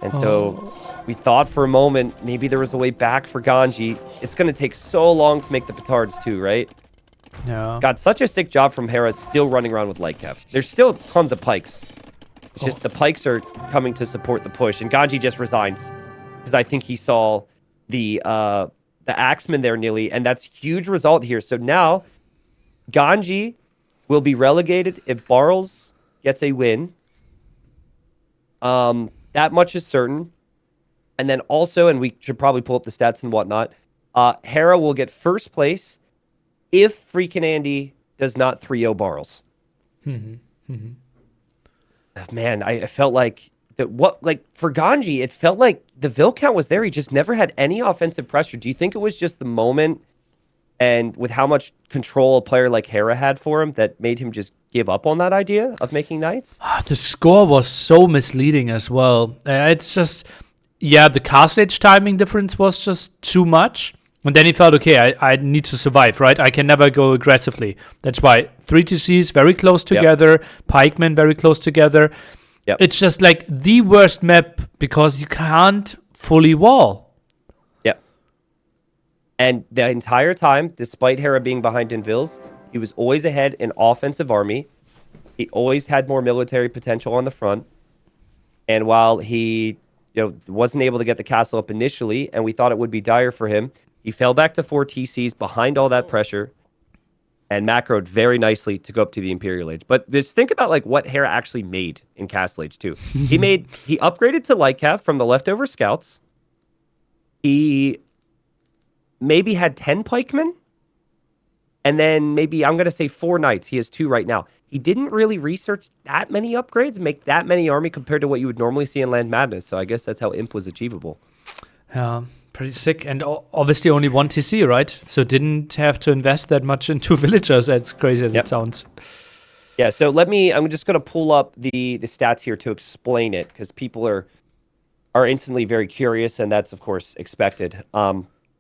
And so we thought for a moment maybe there was a way back for Ganji. It's going to take so long to make the petards too, right? Yeah. Got such a sick job from Hera still running around with Lycav. There's still tons of pikes. It's just the pikes are coming to support the push. And Ganji just resigns because I think he saw the Axeman there nearly. And that's huge result here. So now Ganji will be relegated if Barles gets a win. That much is certain. And then also, and we should probably pull up the stats and whatnot, Hera will get first place if freaking Andy does not 3-0 Barles. Man, I felt like for Ganji, it felt like the Vil count was there. He just never had any offensive pressure. Do you think it was just the moment and with how much control a player like Hera had for him that made him just give up on that idea of making knights? The score was so misleading as well. It's just, yeah, the castle age timing difference was just too much. And then he felt, okay, I need to survive, right? I can never go aggressively. That's why 3 TCs very close together, pikemen very close together. Yep. It's just like the worst map because you can't fully wall. Yep. And the entire time, despite Hera being behind in Vils, he was always ahead in offensive army. He always had more military potential on the front. And while he wasn't able to get the castle up initially, and we thought it would be dire for him, he fell back to 4 TCs behind all that pressure and macroed very nicely to go up to the Imperial Age. But just think about like what Hera actually made in Castle Age 2. He upgraded to Lycav from the leftover scouts. He maybe had 10 pikemen. And then maybe, I'm going to say 4 knights. He has 2 right now. He didn't really research that many upgrades, make that many army compared to what you would normally see in Land Madness. So I guess that's how Imp was achievable. Yeah, pretty sick. And obviously only 1 TC, right? So didn't have to invest that much into villagers, as crazy as it sounds. Yeah, so I'm just going to pull up the stats here to explain it, because people are instantly very curious, and that's, of course, expected.